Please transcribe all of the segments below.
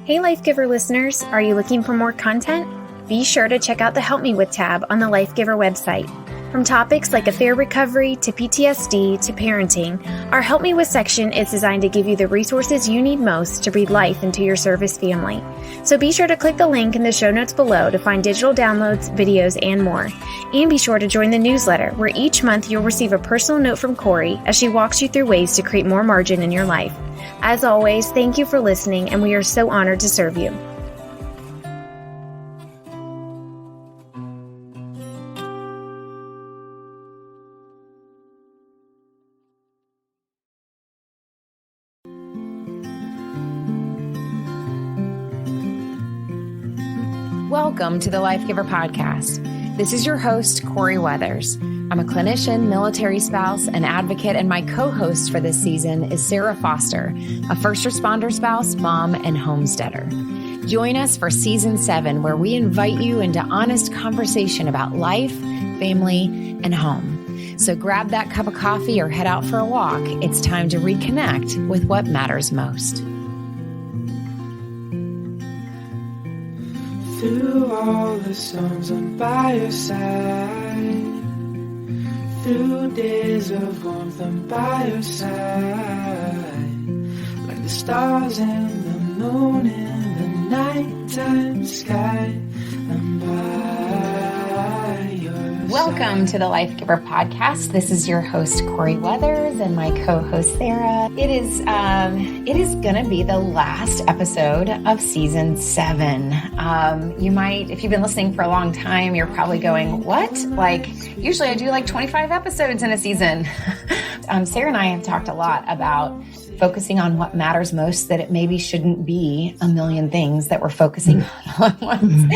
Hey Lifegiver listeners, are you looking for more content? Be sure to check out the Help Me With tab on the Lifegiver website. From topics like affair recovery to PTSD to parenting, our Help Me With section is designed to give you the resources you need most to breathe life into your service family. So be sure to click the link in the show notes below to find digital downloads, videos, and more. And be sure to join the newsletter, where each month you'll receive a personal note from Corey as she walks you through ways to create more margin in your life. As always, thank you for listening, and we are so honored to serve you. Welcome to the Lifegiver Podcast. This is your host, Corey Weathers. I'm a clinician, military spouse, and advocate, and my co-host for this season is Sarah Foster, a first responder spouse, mom, and homesteader. Join us for Season 7, where we invite you into honest conversation about life, family, and home. So grab that cup of coffee or head out for a walk. It's time to reconnect with what matters most. Through all the storms, I'm by your side. Through days of warmth, I'm by your side. Like the stars and the moon in the nighttime sky, I'm by your side. Welcome to the Lifegiver Podcast. This is your host, Corey Weathers, and my co-host, Sarah. It is going to be the last episode of Season 7. You might, if you've been listening for a long time, you're probably going, what? Like, usually I do like 25 episodes in a season. Sarah and I have talked a lot about focusing on what matters most, that it maybe shouldn't be a million things that we're focusing on at once,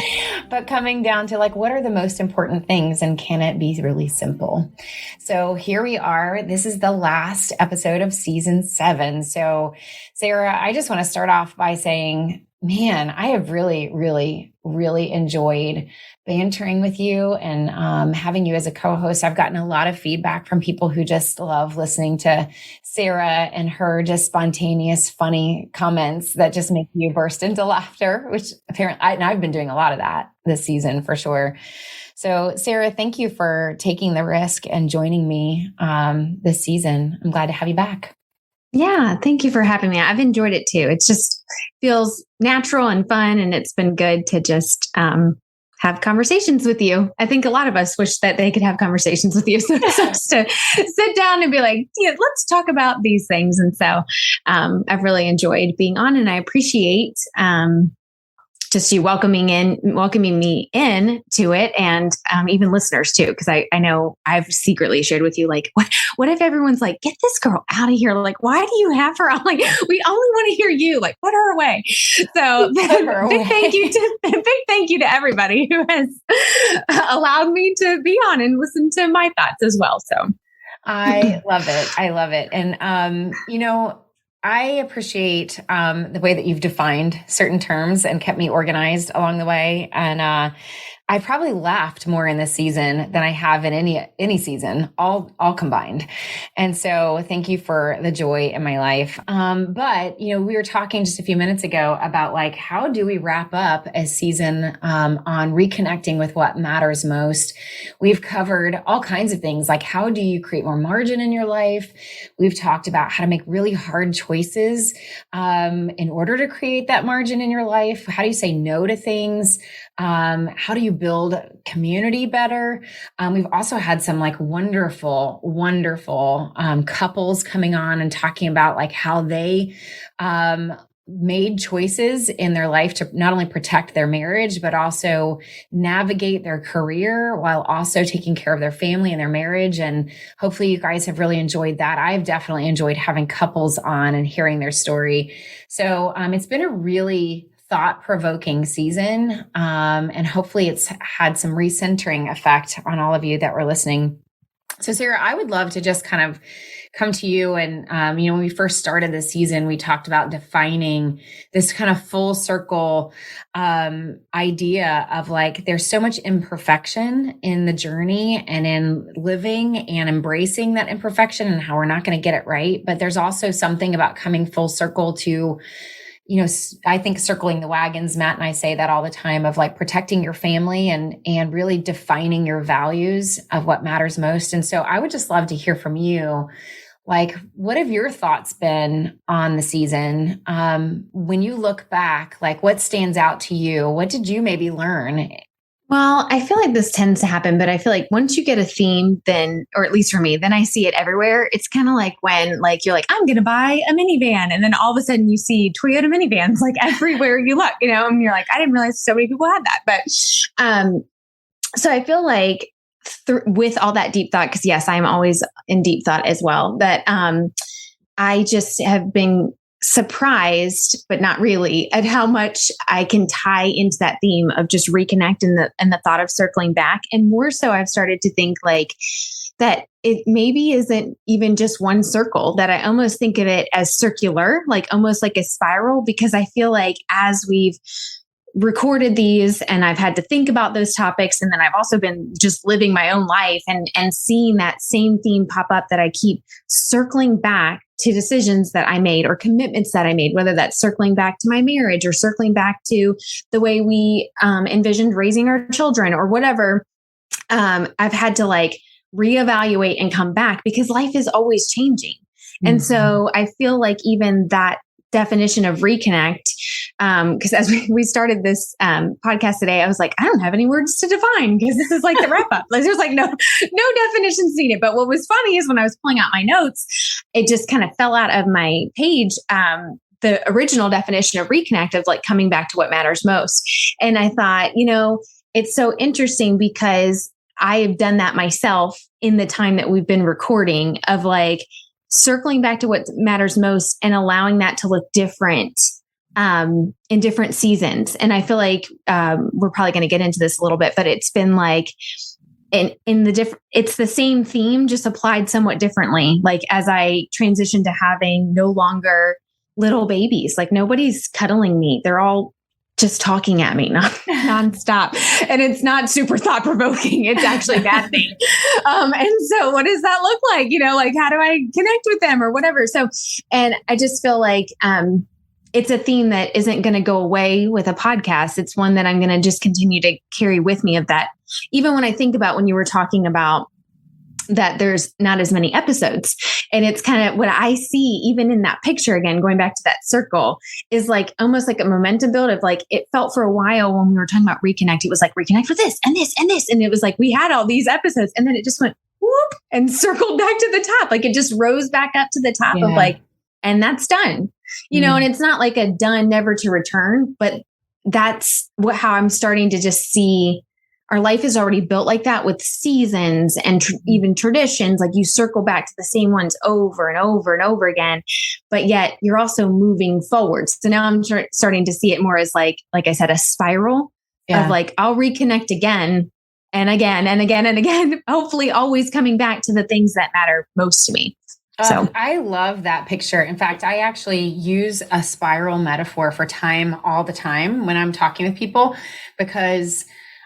but coming down to like, what are the most important things, and can it be really simple? So here we are. This is the last episode of Season 7. So Sarah, I just want to start off by saying, man, I have really, really, really enjoyed bantering with you and having you as a co-host. I've gotten a lot of feedback from people who just love listening to Sarah and her just spontaneous, funny comments that just make you burst into laughter, which apparently I've been doing a lot of that this season for sure. So Sarah, thank you for taking the risk and joining me this season. I'm glad to have you back. Yeah, thank you for having me. I've enjoyed it too. It just feels natural and fun, and it's been good to just have conversations with you. I think a lot of us wish that they could have conversations with you. So just to sit down and be like, yeah, let's talk about these things. And so I've really enjoyed being on, and I appreciate just you welcoming me in to it, and even listeners too, because I know I've secretly shared with you, like, what if everyone's like, get this girl out of here? Like, why do you have her? I'm like, we only want to hear you. Like, put her away. So big thank you to everybody who has allowed me to be on and listen to my thoughts as well. So I love it. And I appreciate the way that you've defined certain terms and kept me organized along the way. And I probably laughed more in this season than I have in any season, all combined. And so thank you for the joy in my life. But we were talking just a few minutes ago about like, how do we wrap up a season on reconnecting with what matters most? We've covered all kinds of things, like how do you create more margin in your life? We've talked about how to make really hard choices in order to create that margin in your life. How do you say no to things? How do you build community better? We've also had some like wonderful couples coming on and talking about like how they made choices in their life to not only protect their marriage, but also navigate their career while also taking care of their family and their marriage. And hopefully you guys have really enjoyed that. I've definitely enjoyed having couples on and hearing their story. So it's been a really thought-provoking season. And hopefully it's had some recentering effect on all of you that were listening. So Sarah, I would love to just kind of come to you. And, when we first started this season, we talked about defining this kind of full circle idea of like, there's so much imperfection in the journey and in living and embracing that imperfection and how we're not going to get it right. But there's also something about coming full circle to I think circling the wagons, Matt and I say that all the time, of like protecting your family and really defining your values of what matters most. And so I would just love to hear from you. Like, what have your thoughts been on the season? When you look back, like what stands out to you? What did you maybe learn? Well, I feel like this tends to happen, but I feel like once you get a theme, then, or at least for me, then I see it everywhere. It's kind of like when like you're like, I'm going to buy a minivan. And then all of a sudden you see Toyota minivans like everywhere you look, and you're like, I didn't realize so many people had that. But so I feel like with all that deep thought, because yes, I'm always in deep thought as well, that I just have been surprised, but not really, at how much I can tie into that theme of just reconnect and the thought of circling back. And more so, I've started to think like that it maybe isn't even just one circle, that I almost think of it as circular, like almost like a spiral, because I feel like as we've recorded these and I've had to think about those topics, and then I've also been just living my own life and seeing that same theme pop up, that I keep circling back to decisions that I made or commitments that I made, whether that's circling back to my marriage or circling back to the way we envisioned raising our children or whatever. I've had to like reevaluate and come back, because life is always changing. Mm-hmm. And so I feel like even that definition of reconnect, because as we started this podcast today, I was like, I don't have any words to define, because this is like the wrap up. There's like no definitions needed. But what was funny is when I was pulling out my notes, it just kind of fell out of my page. The original definition of reconnect, of like coming back to what matters most. And I thought, it's so interesting, because I have done that myself in the time that we've been recording, of like circling back to what matters most and allowing that to look different in different seasons. And I feel like we're probably going to get into this a little bit, but it's been like it's the same theme, just applied somewhat differently. Like as I transitioned to having no longer little babies, like nobody's cuddling me. They're all just talking at me nonstop. And it's not super thought provoking. It's actually a bad thing. And so what does that look like? Like how do I connect with them or whatever? So, and I just feel like, it's a theme that isn't going to go away with a podcast. It's one that I'm going to just continue to carry with me, of that. Even when I think about when you were talking about that there's not as many episodes, and it's kind of what I see even in that picture, again, going back to that circle, is like almost like a momentum build of like, it felt for a while when we were talking about reconnect, it was like reconnect with this and this and this. And it was like, we had all these episodes, and then it just went whoop and circled back to the top. Like it just rose back up to the top of like, and that's done, and it's not like a done, never to return, but that's how I'm starting to just see our life is already built like that, with seasons and even traditions. Like you circle back to the same ones over and over and over again, but yet you're also moving forward. So now I'm starting to see it more as like I said, a spiral of like, I'll reconnect again and again and again and again, hopefully always coming back to the things that matter most to me. So I love that picture. In fact, I actually use a spiral metaphor for time all the time when I'm talking with people, because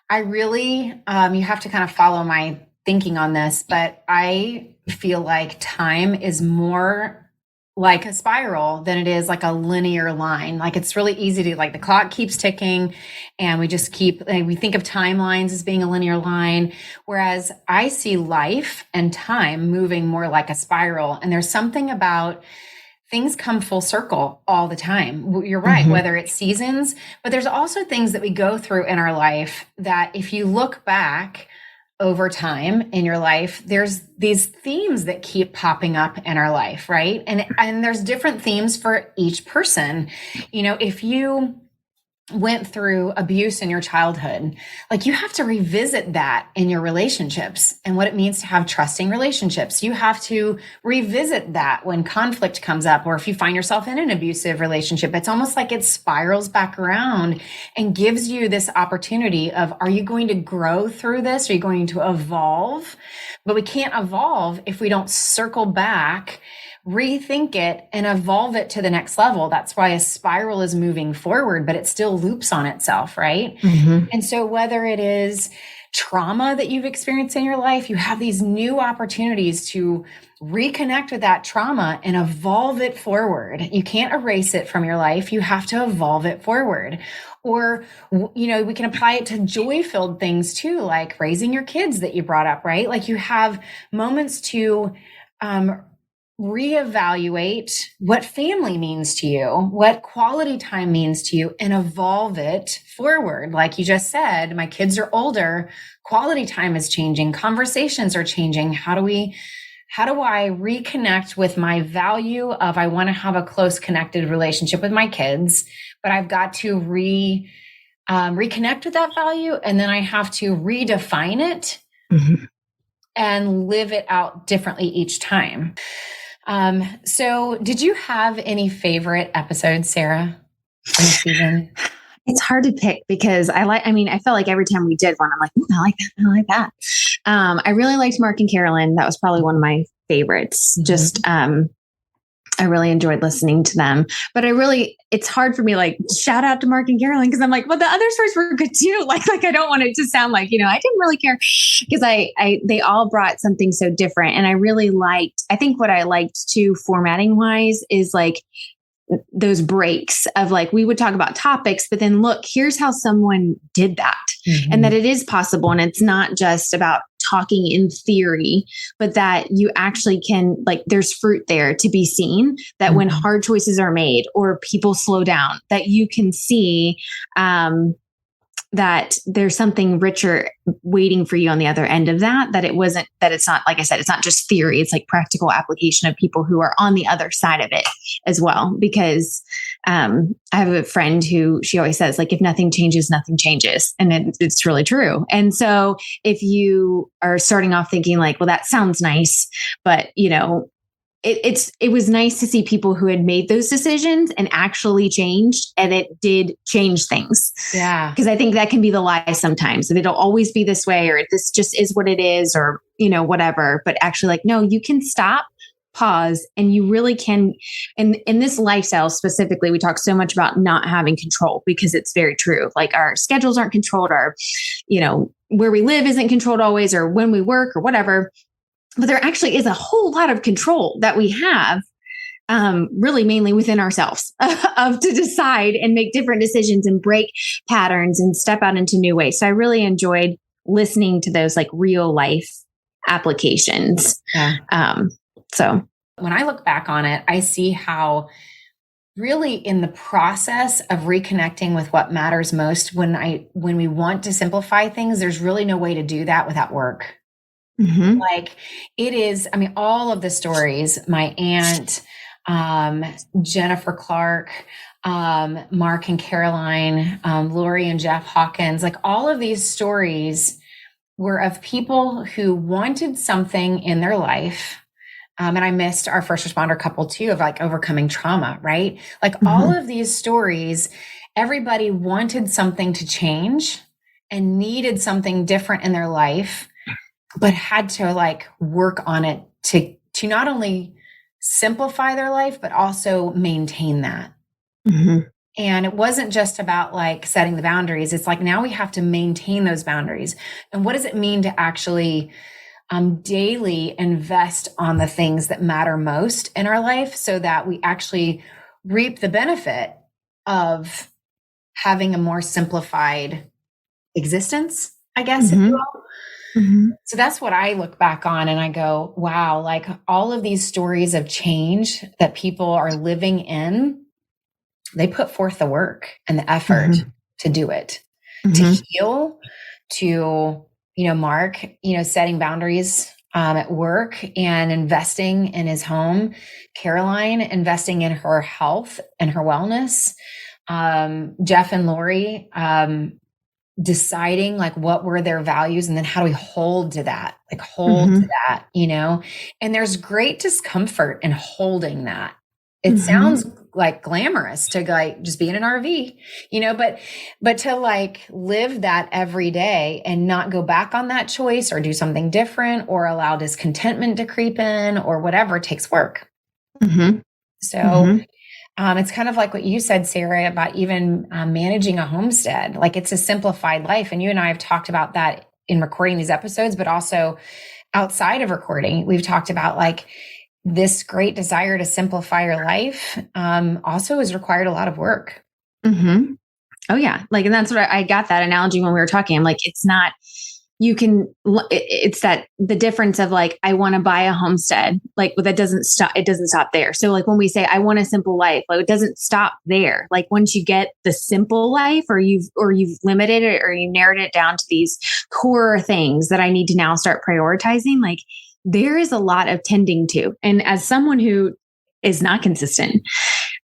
I really, you have to kind of follow my thinking on this, but I feel like time is more like a spiral than it is like a linear line. Like it's really easy to, like, the clock keeps ticking and we just keep, we think of timelines as being a linear line. Whereas I see life and time moving more like a spiral. And there's something about things come full circle all the time. You're right, whether it's seasons, but there's also things that we go through in our life that if you look back over time in your life, there's these themes that keep popping up in our life, right? And there's different themes for each person. If you went through abuse in your childhood, like you have to revisit that in your relationships and what it means to have trusting relationships. You have to revisit that when conflict comes up, or if you find yourself in an abusive relationship. It's almost like it spirals back around and gives you this opportunity of, are you going to grow through this? Are you going to evolve? But we can't evolve if we don't circle back, rethink it, and evolve it to the next level. That's why a spiral is moving forward, but it still loops on itself, right? And so whether it is trauma that you've experienced in your life, you have these new opportunities to reconnect with that trauma and evolve it forward. You can't erase it from your life. You have to evolve it forward. Or, we can apply it to joy-filled things too, like raising your kids that you brought up, right? Like you have moments to reevaluate what family means to you, what quality time means to you, and evolve it forward. Like you just said, my kids are older, quality time is changing, conversations are changing. How do I reconnect with my value of I want to have a close connected relationship with my kids, but I've got to reconnect with that value. And then I have to redefine it and live it out differently each time. So did you have any favorite episodes, Sarah, in the season? It's hard to pick because I felt like every time we did one, I'm like, I like that. I like that. I really liked Mark and Carolyn. That was probably one of my favorites. Just, I really enjoyed listening to them, but it's hard for me, like shout out to Mark and Carolyn. Cause I'm like, well, the other stories were good too. Like I don't want it to sound like, I didn't really care because they all brought something so different. And I think what I liked too, formatting wise, is like those breaks of like, we would talk about topics, but then look, here's how someone did that and that it is possible. And it's not just about talking in theory, but that you actually can, like, there's fruit there to be seen, that when hard choices are made or people slow down, that you can see, that there's something richer waiting for you on the other end of that it's not, like I said, it's not just theory. It's like practical application of people who are on the other side of it as well. Because I have a friend who she always says, like, if nothing changes, nothing changes. And it's really true. And so if you are starting off thinking like, well, that sounds nice, but it was nice to see people who had made those decisions and actually changed, and it did change things. Yeah. Because I think that can be the lie sometimes, that it'll always be this way, or this just is what it is, or, whatever. But actually, like, no, you can stop, pause, and you really can. And in this lifestyle specifically, we talk so much about not having control, because it's very true. Like our schedules aren't controlled, our, where we live isn't controlled always, or when we work or whatever. But there actually is a whole lot of control that we have, really mainly within ourselves, to decide and make different decisions and break patterns and step out into new ways. So I really enjoyed listening to those like real life applications. Yeah. So when I look back on it, I see how really in the process of reconnecting with what matters most, when we want to simplify things, there's really no way to do that without work. Like it is, all of the stories, my aunt, Jennifer Clark, Mark and Caroline, Lori and Jeff Hawkins, like all of these stories were of people who wanted something in their life. And I missed our first responder couple too, of like overcoming trauma, right? Like all of these stories, everybody wanted something to change and needed something different in their life, but had to like work on it to not only simplify their life, but also maintain that. And it wasn't just about like setting the boundaries. It's like, now we have to maintain those boundaries. And what does it mean to actually daily invest on the things that matter most in our life, so that we actually reap the benefit of having a more simplified existence, I guess, if you will. So that's what I look back on and I go, wow, like all of these stories of change that people are living in, they put forth the work and the effort to do it, to heal, to, Mark, setting boundaries at work and investing in his home, Caroline investing in her health and her wellness, Jeff and Lori, deciding like what were their values and then how do we hold to that, and there's great discomfort in holding that. It sounds like glamorous to like just be in an RV, but to like live that every day and not go back on that choice or do something different or allow discontentment to creep in or whatever, takes work. So it's kind of like what you said, Sarah, about even managing a homestead. Like it's a simplified life. And you and I have talked about that in recording these episodes, but also outside of recording, we've talked about like this great desire to simplify your life also has required a lot of work. Mm-hmm. Oh yeah. Like, and that's what I got that analogy when we were talking. I'm like, it's not, it's that the difference of like, I want to buy a homestead, like, but that doesn't stop. It doesn't stop there. So like when we say, I want a simple life, like it doesn't stop there. Like once you get the simple life or you've limited it or you narrowed it down to these core things that I need to now start prioritizing, like there is a lot of tending to. And as someone who is not consistent,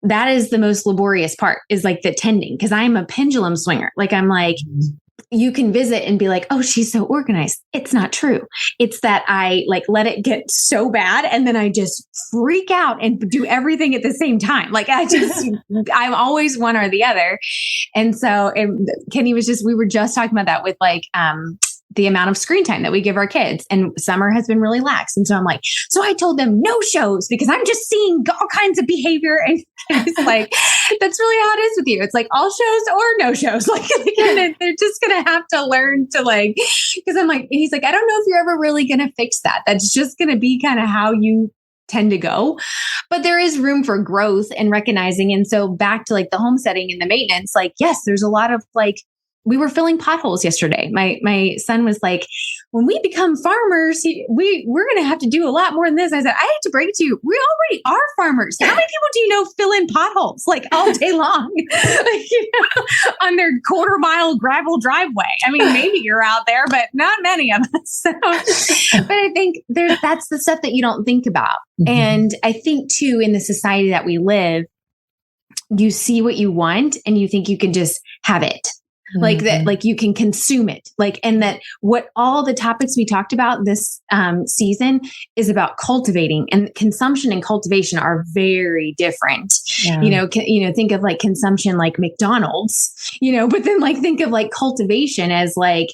that is the most laborious part, is like the tending. Cause I'm a pendulum swinger. Like I'm like, you can visit and be like, oh, she's so organized. It's not true. It's that I like let it get so bad. And then I just freak out and do everything at the same time. Like I'm always one or the other. And so Kenny we were just talking about that with like, the amount of screen time that we give our kids, and summer has been really lax. And so I'm like, so I told them no shows because I'm just seeing all kinds of behavior. And it's like, that's really how it is with you. It's like all shows or no shows. Like they're just going to have to learn to like, because I'm like, he's like, I don't know if you're ever really going to fix that. That's just going to be kind of how you tend to go, but there is room for growth and recognizing. And so back to like the homesteading and the maintenance, like, yes, there's a lot of like, we were filling potholes yesterday. My son was like, when we become farmers, we're going to have to do a lot more than this. I said, I hate to break it to you. We already are farmers. How many people do you know fill in potholes like all day long, like, on their 1/4-mile gravel driveway? I mean, maybe you're out there, but not many of us. So, but I think that's the stuff that you don't think about. Mm-hmm. And I think too, in the society that we live, you see what you want and you think you can just have it. Like that, like you can consume it, like, and that what all the topics we talked about this season is about cultivating, and consumption and cultivation are very different. Yeah. Think of like consumption, like McDonald's, but then like think of like cultivation as like,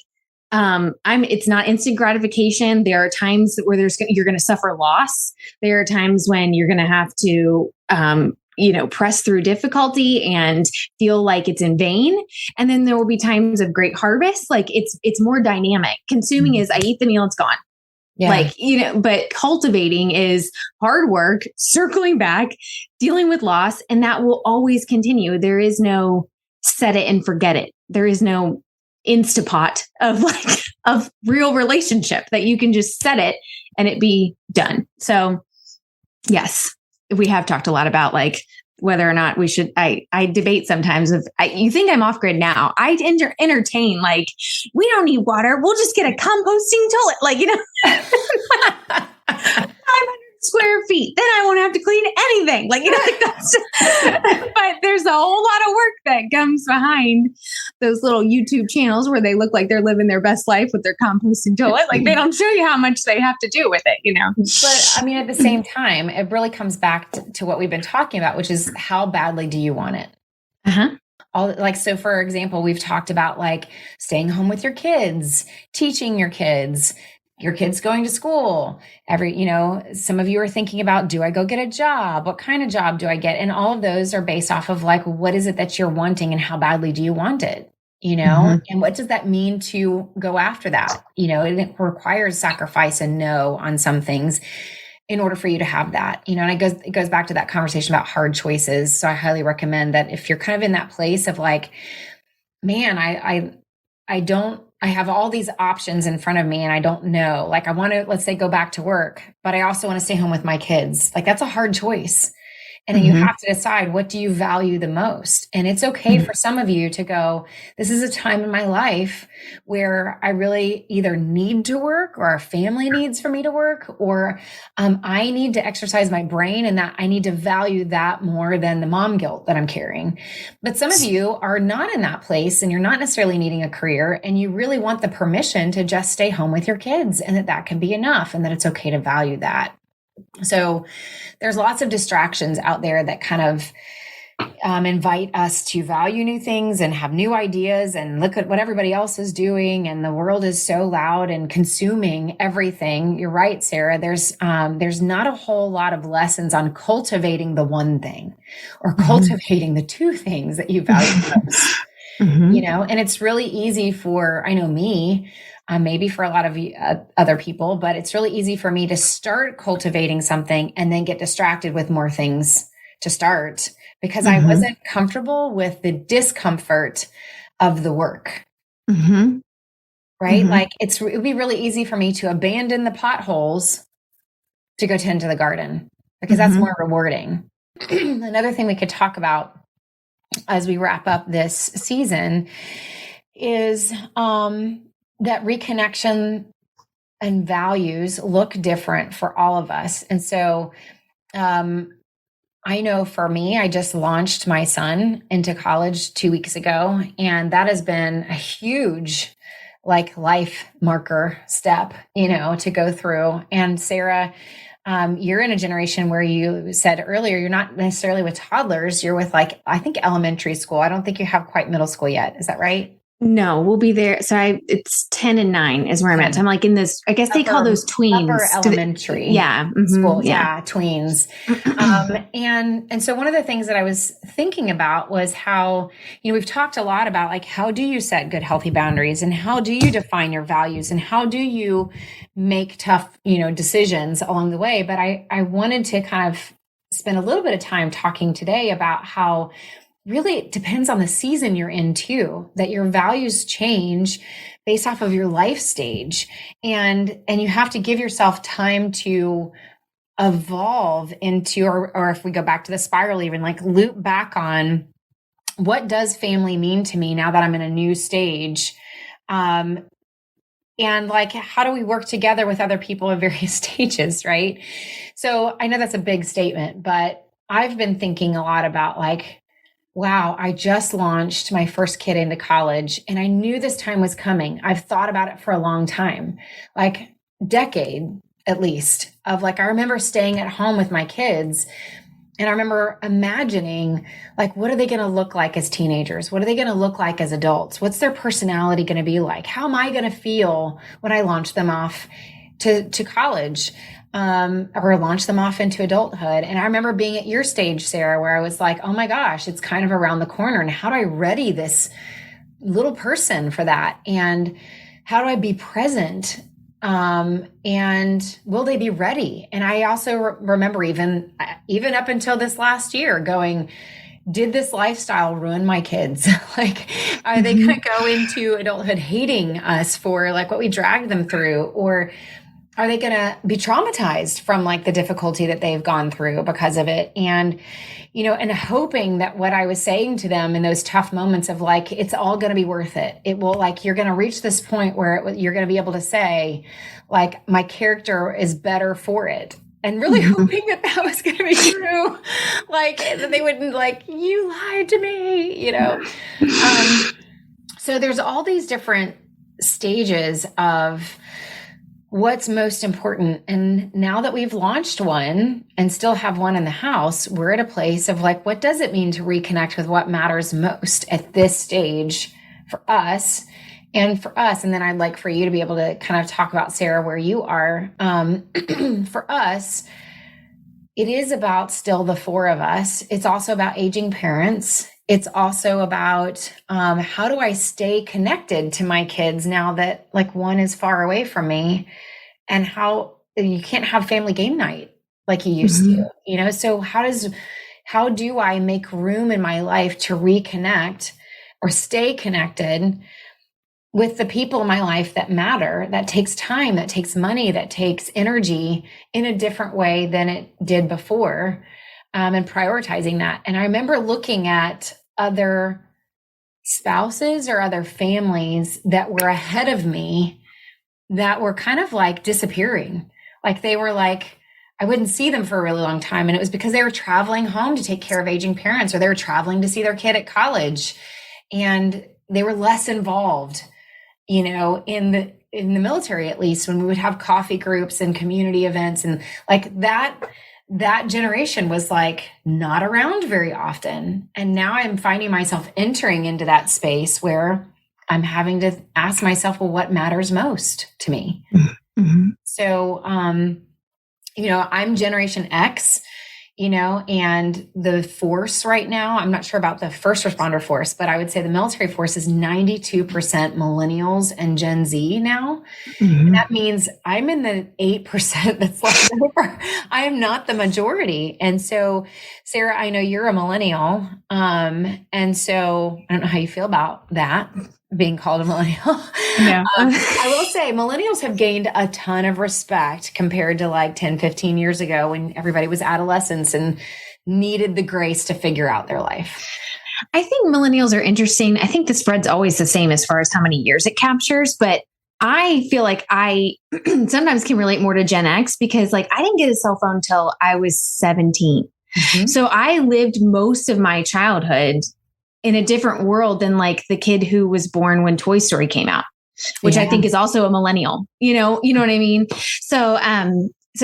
it's not instant gratification. There are times where you're going to suffer loss. There are times when you're going to have to, press through difficulty and feel like it's in vain. And then there will be times of great harvest. Like it's more dynamic. Consuming is I eat the meal, it's gone. Yeah. Like, but cultivating is hard work, circling back, dealing with loss. And that will always continue. There is no set it and forget it. There is no Instapot of real relationship that you can just set it and it be done. So yes. We have talked a lot about like whether or not we should, I debate sometimes you think I'm off grid now. I entertain like, we don't need water. We'll just get a composting toilet. Like, 500 square feet. Then I won't have to clean anything. Like, that's, but there's a whole lot of work that comes behind those little YouTube channels where they look like they're living their best life with their composting toilet. Like they don't show you how much they have to do with it, But I mean, at the same time, it really comes back to what we've been talking about, which is how badly do you want it? Uh-huh. So for example, we've talked about like staying home with your kids, teaching your kids going to school. Some of you are thinking about, do I go get a job? What kind of job do I get? And all of those are based off of like, what is it that you're wanting and how badly do you want it? Mm-hmm. And what does that mean to go after that? It requires sacrifice and no on some things in order for you to have that, and it goes back to that conversation about hard choices. So I highly recommend that if you're kind of in that place of like, man, I have all these options in front of me and I don't know, like I want to, let's say, go back to work, but I also want to stay home with my kids. Like that's a hard choice. And then you have to decide, what do you value the most? And it's okay for some of you to go, this is a time in my life where I really either need to work or our family needs for me to work, or I need to exercise my brain, and that I need to value that more than the mom guilt that I'm carrying. But some of you are not in that place and you're not necessarily needing a career, and you really want the permission to just stay home with your kids, and that can be enough, and that it's okay to value that. So there's lots of distractions out there that kind of invite us to value new things and have new ideas and look at what everybody else is doing. And the world is so loud and consuming everything. You're right, Sarah. There's not a whole lot of lessons on cultivating the one thing or cultivating the two things that you value most. And it's really easy for, I know me, maybe for a lot of other people, but it's really easy for me to start cultivating something and then get distracted with more things to start because I wasn't comfortable with the discomfort of the work. Right? Like it would be really easy for me to abandon the potholes to go tend to the garden because that's more rewarding. Another thing we could talk about as we wrap up this season is that reconnection and values look different for all of us. And so I know for me, I just launched my son into college 2 weeks ago, and that has been a huge life marker step, to go through. And Sarah, you're in a generation where you said earlier, you're not necessarily with toddlers, you're with I think elementary school. I don't think you have quite middle school yet. Is that right? No, we'll be there. So it's 10 and 9 is where I'm at. So I'm in this, I guess they call those tweens. Upper elementary school. Yeah, tweens. And so one of the things that I was thinking about was how, we've talked a lot about how do you set good, healthy boundaries and how do you define your values and how do you make tough, decisions along the way. But I wanted to kind of spend a little bit of time talking today about how really it depends on the season you're in too, that your values change based off of your life stage. And you have to give yourself time to evolve into, or if we go back to the spiral, even loop back on what does family mean to me now that I'm in a new stage? And how do we work together with other people at various stages, right? So I know that's a big statement, but I've been thinking a lot about wow, I just launched my first kid into college and I knew this time was coming. I've thought about it for a long time, decade at least of I remember staying at home with my kids and I remember imagining what are they going to look like as teenagers? What are they going to look like as adults? What's their personality going to be like? How am I going to feel when I launch them off to college? Or launch them off into adulthood. And I remember being at your stage, Sarah, where I was oh my gosh, it's kind of around the corner. And how do I ready this little person for that? And how do I be present? And will they be ready? And I also remember even up until this last year going, did this lifestyle ruin my kids? Are they going to go into adulthood hating us for what we dragged them through? Or are they going to be traumatized from the difficulty that they've gone through because of it? And, and hoping that what I was saying to them in those tough moments of it's all going to be worth it. It will you're going to reach this point where you're going to be able to say my character is better for it. And really hoping that was going to be true. That they wouldn't you lied to me, So there's all these different stages of what's most important. And now that we've launched one and still have one in the house, we're at a place of what does it mean to reconnect with what matters most at this stage for us and for us? And then I'd like for you to be able to kind of talk about, Sarah, where you are. For us, it is about still the four of us. It's also about aging parents. It's also about how do I stay connected to my kids now that one is far away from me, and how you can't have family game night like you used to, so how do I make room in my life to reconnect or stay connected with the people in my life that matter, that takes time, that takes money, that takes energy in a different way than it did before, and prioritizing that. And I remember looking at other spouses or other families that were ahead of me that were kind of disappearing. They were I wouldn't see them for a really long time. And it was because they were traveling home to take care of aging parents, or they were traveling to see their kid at college, and they were less involved, in the military, at least, when we would have coffee groups and community events and that generation was not around very often. And now I'm finding myself entering into that space where I'm having to ask myself, well, what matters most to me? So, I'm Generation X, and the force right now, I'm not sure about the first responder force, but I would say the military force is 92% millennials and Gen Z now. Mm-hmm. And that means I'm in the 8% that's left over. I am not the majority. And so, Sarah, I know you're a millennial. And so I don't know how you feel about that, being called a millennial. Yeah. I will say millennials have gained a ton of respect compared to like 10, 15 years ago when everybody was adolescents and needed the grace to figure out their life. I think millennials are interesting. I think the spread's always the same as far as how many years it captures, but I feel like I sometimes can relate more to Gen X because like I didn't get a cell phone till I was 17. Mm-hmm. So I lived most of my childhood in a different world than like the kid who was born when Toy Story came out, which I think is also a millennial, you know what I mean? So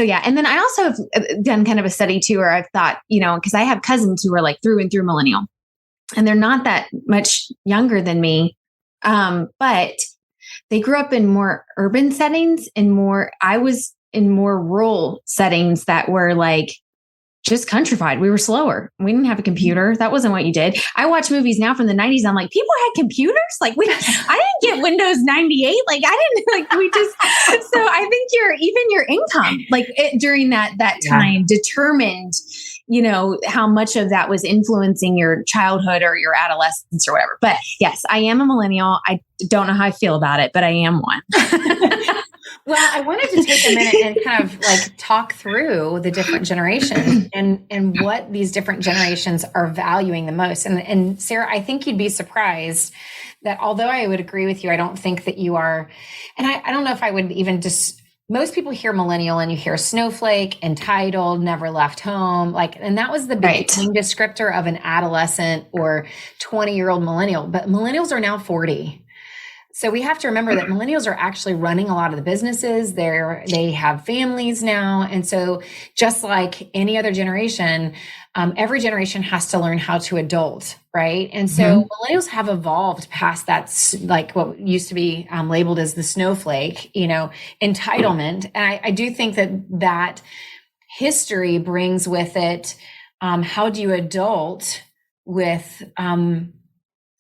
yeah. And then I also have done kind of a study too, where I've thought, cause I have cousins who are like through and through millennial and they're not that much younger than me. But they grew up in more urban settings and I was in more rural settings that were like just countrified. We were slower. We didn't have a computer. That wasn't what you did. I watch movies now from the 90s. I'm like, people had computers? Like I didn't get Windows 98. Like I didn't so I think your income, like during that time determined, how much of that was influencing your childhood or your adolescence or whatever. But yes, I am a millennial. I don't know how I feel about it, but I am one. Well, I wanted to take a minute and kind of like talk through the different generations and what these different generations are valuing the most. And Sarah, I think you'd be surprised that although I would agree with you, I don't think that you are, and I don't know if I would even just, most people hear millennial and you hear snowflake, entitled, never left home. And that was the beginning descriptor of an adolescent or 20-year-old millennial, but millennials are now 40. So we have to remember that millennials are actually running a lot of the businesses. They have families now. And so just like any other generation, every generation has to learn how to adult, right? And so millennials have evolved past that, like what used to be labeled as the snowflake, entitlement. And I do think that history brings with it, how do you adult with,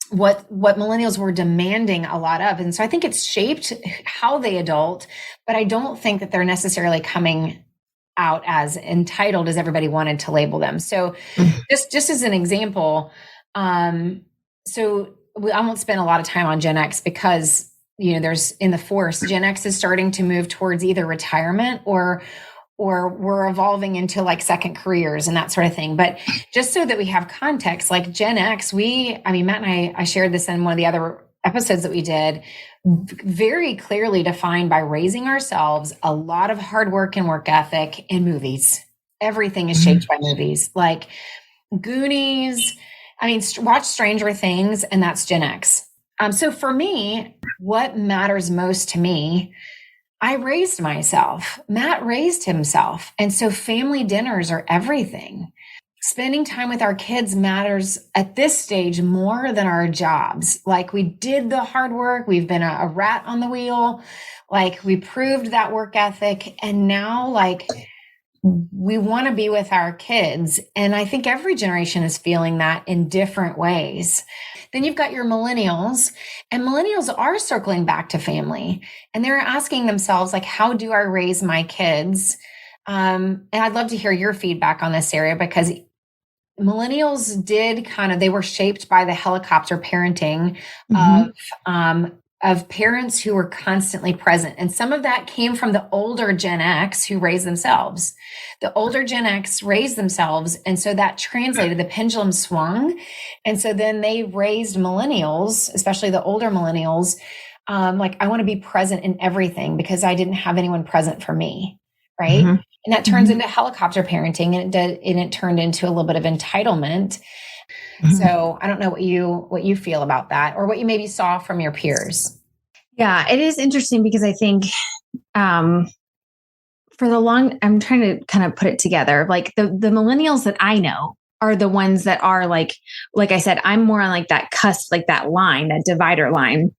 what millennials were demanding a lot of. And so I think it's shaped how they adult, but I don't think that they're necessarily coming out as entitled as everybody wanted to label them. So just as an example, I won't spend a lot of time on Gen X because, there's in the force, Gen X is starting to move towards either retirement or we're evolving into like second careers and that sort of thing. But just so that we have context, like Gen X, Matt and I shared this in one of the other episodes that we did, very clearly defined by raising ourselves, a lot of hard work and work ethic, and movies. Everything is shaped by movies like Goonies. Watch Stranger Things, and that's Gen X. So for me, what matters most to me, I raised myself. Matt raised himself. And so family dinners are everything. Spending time with our kids matters at this stage more than our jobs. Like we did the hard work. We've been a rat on the wheel. Like we proved that work ethic. And now we want to be with our kids. And I think every generation is feeling that in different ways. Then you've got your millennials, and millennials are circling back to family, and they're asking themselves, like, how do I raise my kids? And I'd love to hear your feedback on this area, because millennials they were shaped by the helicopter parenting of parents who were constantly present. And some of that came from the older Gen X who raised themselves. The older Gen X raised themselves. And so that translated, the pendulum swung. And so then they raised millennials, especially the older millennials, I want to be present in everything because I didn't have anyone present for me. Right. And that turns into helicopter parenting, and it turned into a little bit of entitlement. So I don't know what you feel about that, or what you maybe saw from your peers. Yeah, it is interesting because I think I'm trying to kind of put it together. Like the millennials that I know are the ones that are like I said, I'm more on like that cusp, like that line, that divider line.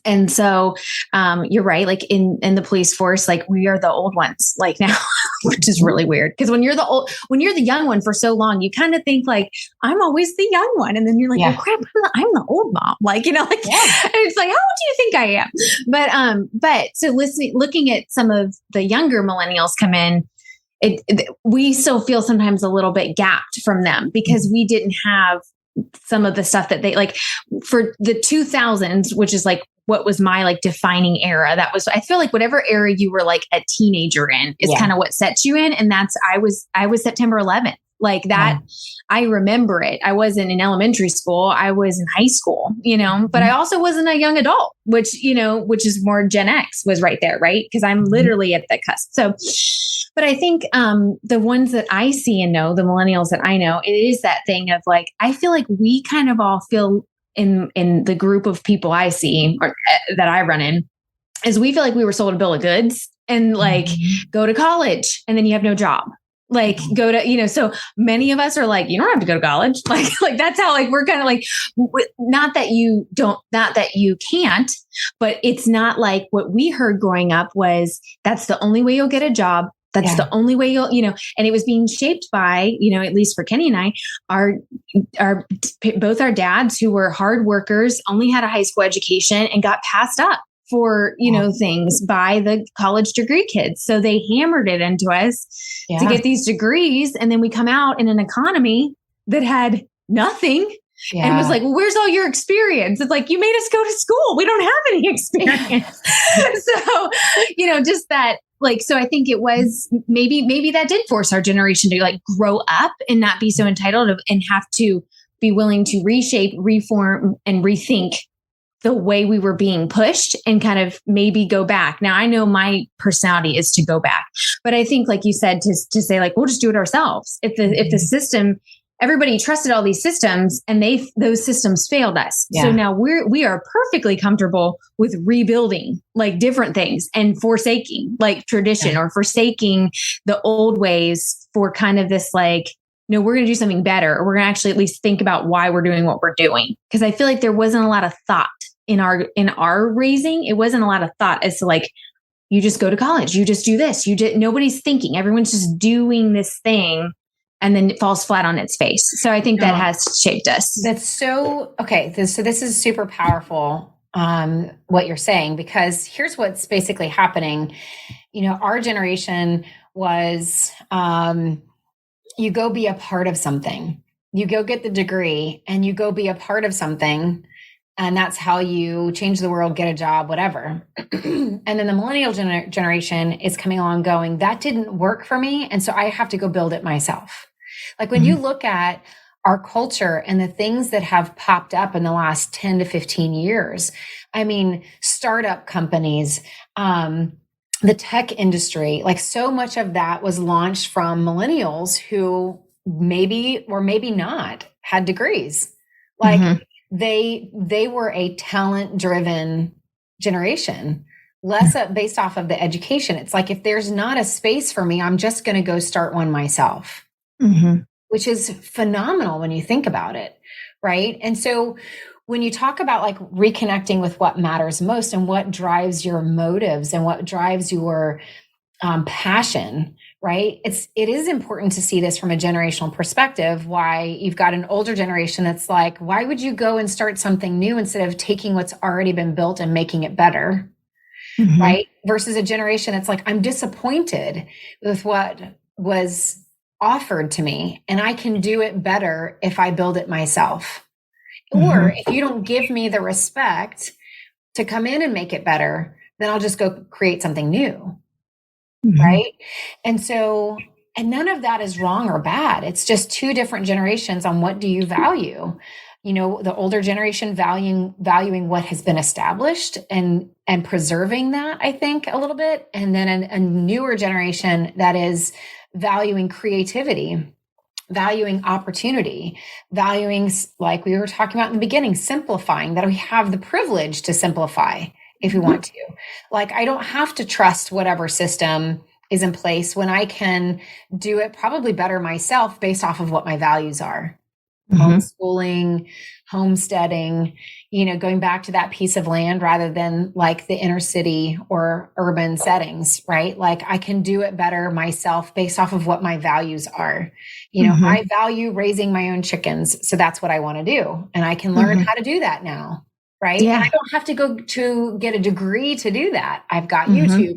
And so you're right. Like in the police force, like we are the old ones like now, which is really weird. Because when you're the young one for so long, you kind of think like, I'm always the young one. And then you're like, well, crap, I'm the old mom. Like, and it's like, how old do you think I am? But so looking at some of the younger millennials come in, we still feel sometimes a little bit gapped from them because we didn't have some of the stuff that they like for the 2000s, which is like what was my like defining era. That was, I feel like whatever era you were like a teenager in is kind of what sets you in. And that's, I was September 11th. Like that, I remember it. I wasn't in elementary school. I was in high school, but I also wasn't a young adult, which is more Gen X was right there. Right. Cause I'm literally at the cusp. So, but I think, the ones that I see and know, the millennials that I know, it is that thing of like, I feel like we kind of all feel in the group of people I see or that I run in is we feel like we were sold a bill of goods and like go to college and then you have no job. Like go to, so many of us are like, you don't have to go to college. Like that's how like, we're kind of like, not that you can't, but it's not like what we heard growing up was that's the only way you'll get a job. That's the only way you'll, and it was being shaped by, at least for Kenny and I, both our dads who were hard workers, only had a high school education and got passed up for, things by the college degree kids. So they hammered it into us to get these degrees. And then we come out in an economy that had nothing and was like, well, where's all your experience? It's like, you made us go to school. We don't have any experience. So, just that, like, so I think it was maybe that did force our generation to like grow up and not be so entitled and have to be willing to reshape, reform, and rethink the way we were being pushed and kind of maybe go back. Now I know my personality is to go back, but I think like you said, to say like, we'll just do it ourselves. If the system, everybody trusted all these systems and those systems failed us. Yeah. So now we are perfectly comfortable with rebuilding like different things and forsaking like tradition or forsaking the old ways for kind of this like, no, we're going to do something better, or we're going to actually at least think about why we're doing what we're doing. Because I feel like there wasn't a lot of thought in our raising. It wasn't a lot of thought as to like, you just go to college, you just do this, nobody's thinking, everyone's just doing this thing. And then it falls flat on its face. So I think that has shaped us. That's so, okay. So this is super powerful, what you're saying, because here's what's basically happening. Our generation was, you go be a part of something, you go get the degree and you go be a part of something. And that's how you change the world, get a job, whatever. And then the millennial generation is coming along going, that didn't work for me. And so I have to go build it myself. Like when you look at our culture and the things that have popped up in the last 10 to 15 years, I mean, startup companies, the tech industry, like so much of that was launched from millennials who maybe or maybe not had degrees. Like they were a talent-driven generation, less based off of the education. It's like, if there's not a space for me, I'm just going to go start one myself, which is phenomenal when you think about it. Right. And so when you talk about like reconnecting with what matters most and what drives your motives and what drives your passion, right? It is important to see this from a generational perspective, why you've got an older generation that's like, why would you go and start something new instead of taking what's already been built and making it better? Right? Versus a generation that's like, I'm disappointed with what was offered to me and I can do it better if I build it myself. Or if you don't give me the respect to come in and make it better, then I'll just go create something new. Right. And so, and none of that is wrong or bad. It's just two different generations on what do you value. The older generation valuing what has been established and preserving that, I think, a little bit. And then a newer generation that is valuing creativity, valuing opportunity, valuing, like we were talking about in the beginning, simplifying, that we have the privilege to simplify if we want to. Like, I don't have to trust whatever system is in place when I can do it probably better myself based off of what my values are. homeschooling, homesteading, going back to that piece of land rather than like the inner city or urban settings, right? Like I can do it better myself based off of what my values are. I value raising my own chickens. So that's what I want to do. And I can learn how to do that now. Right. Yeah. And I don't have to go to get a degree to do that. I've got YouTube.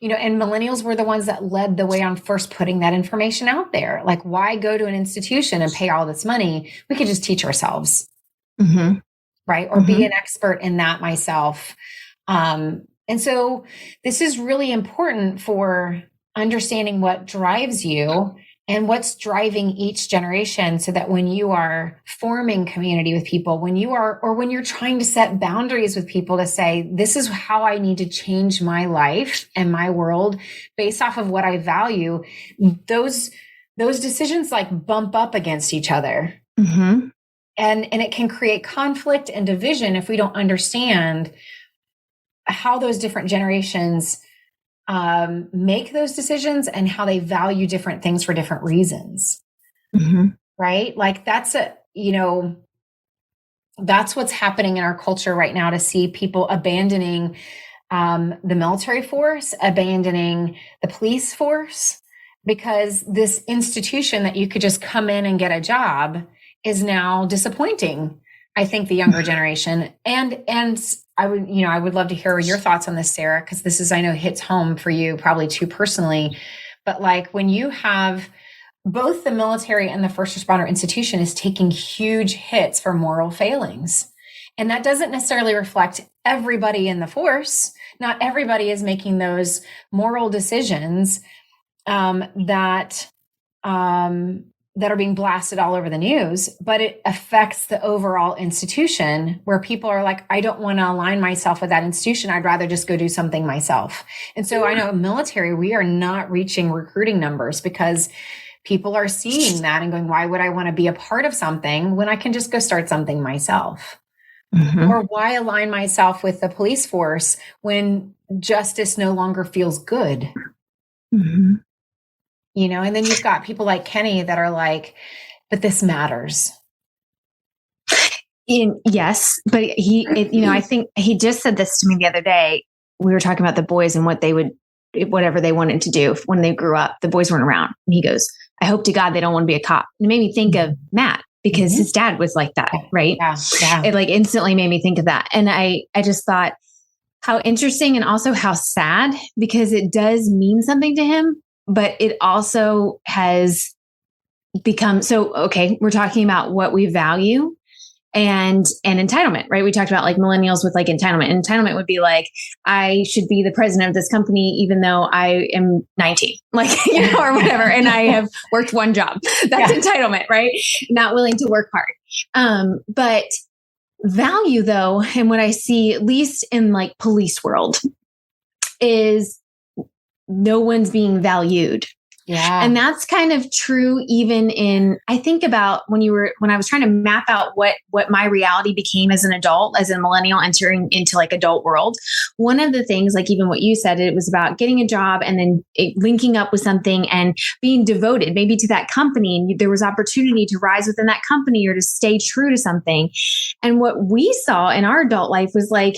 And millennials were the ones that led the way on first putting that information out there. Like, why go to an institution and pay all this money? We could just teach ourselves. Right. Or be an expert in that myself. And so this is really important for understanding what drives you and what's driving each generation, so that when you are forming community with people, when you're trying to set boundaries with people to say, this is how I need to change my life and my world based off of what I value, those decisions like bump up against each other. And it can create conflict and division if we don't understand how those different generations make those decisions and how they value different things for different reasons. Right? Like that's what's happening in our culture right now, to see people abandoning the military force, abandoning the police force, because this institution that you could just come in and get a job is now disappointing, I think, the younger generation. And I would love to hear your thoughts on this, Sarah, because this is, I know, hits home for you probably too personally. But like when you have both the military and the first responder institution is taking huge hits for moral failings. And that doesn't necessarily reflect everybody in the force. Not everybody is making those moral decisions that are being blasted all over the news, but it affects the overall institution, where people are like, I don't want to align myself with that institution. I'd rather just go do something myself. And so I know military, we are not reaching recruiting numbers because people are seeing that and going, why would I want to be a part of something when I can just go start something myself? Or why align myself with the police force when justice no longer feels good? And then you've got people like Kenny that are like, but this matters. Yes. But I think he just said this to me the other day. We were talking about the boys and whatever they wanted to do when they grew up. The boys weren't around. And he goes, I hope to God they don't want to be a cop. And it made me think of Matt, because his dad was like that, right? Yeah. It like instantly made me think of that. And I just thought how interesting, and also how sad, because it does mean something to him. But it also has become so, okay, we're talking about what we value and entitlement, right? We talked about like millennials with like entitlement. Entitlement would be like, I should be the president of this company, even though I am 19, like, or whatever. And I have worked one job. That's entitlement, right? Not willing to work hard. But value though, and what I see, at least in like police world, is no one's being valued. Yeah. And that's kind of true even in, I think about when I was trying to map out what my reality became as an adult, as a millennial entering into like adult world. One of the things, like even what you said, it was about getting a job and then linking up with something and being devoted maybe to that company. And there was opportunity to rise within that company or to stay true to something. And what we saw in our adult life was like,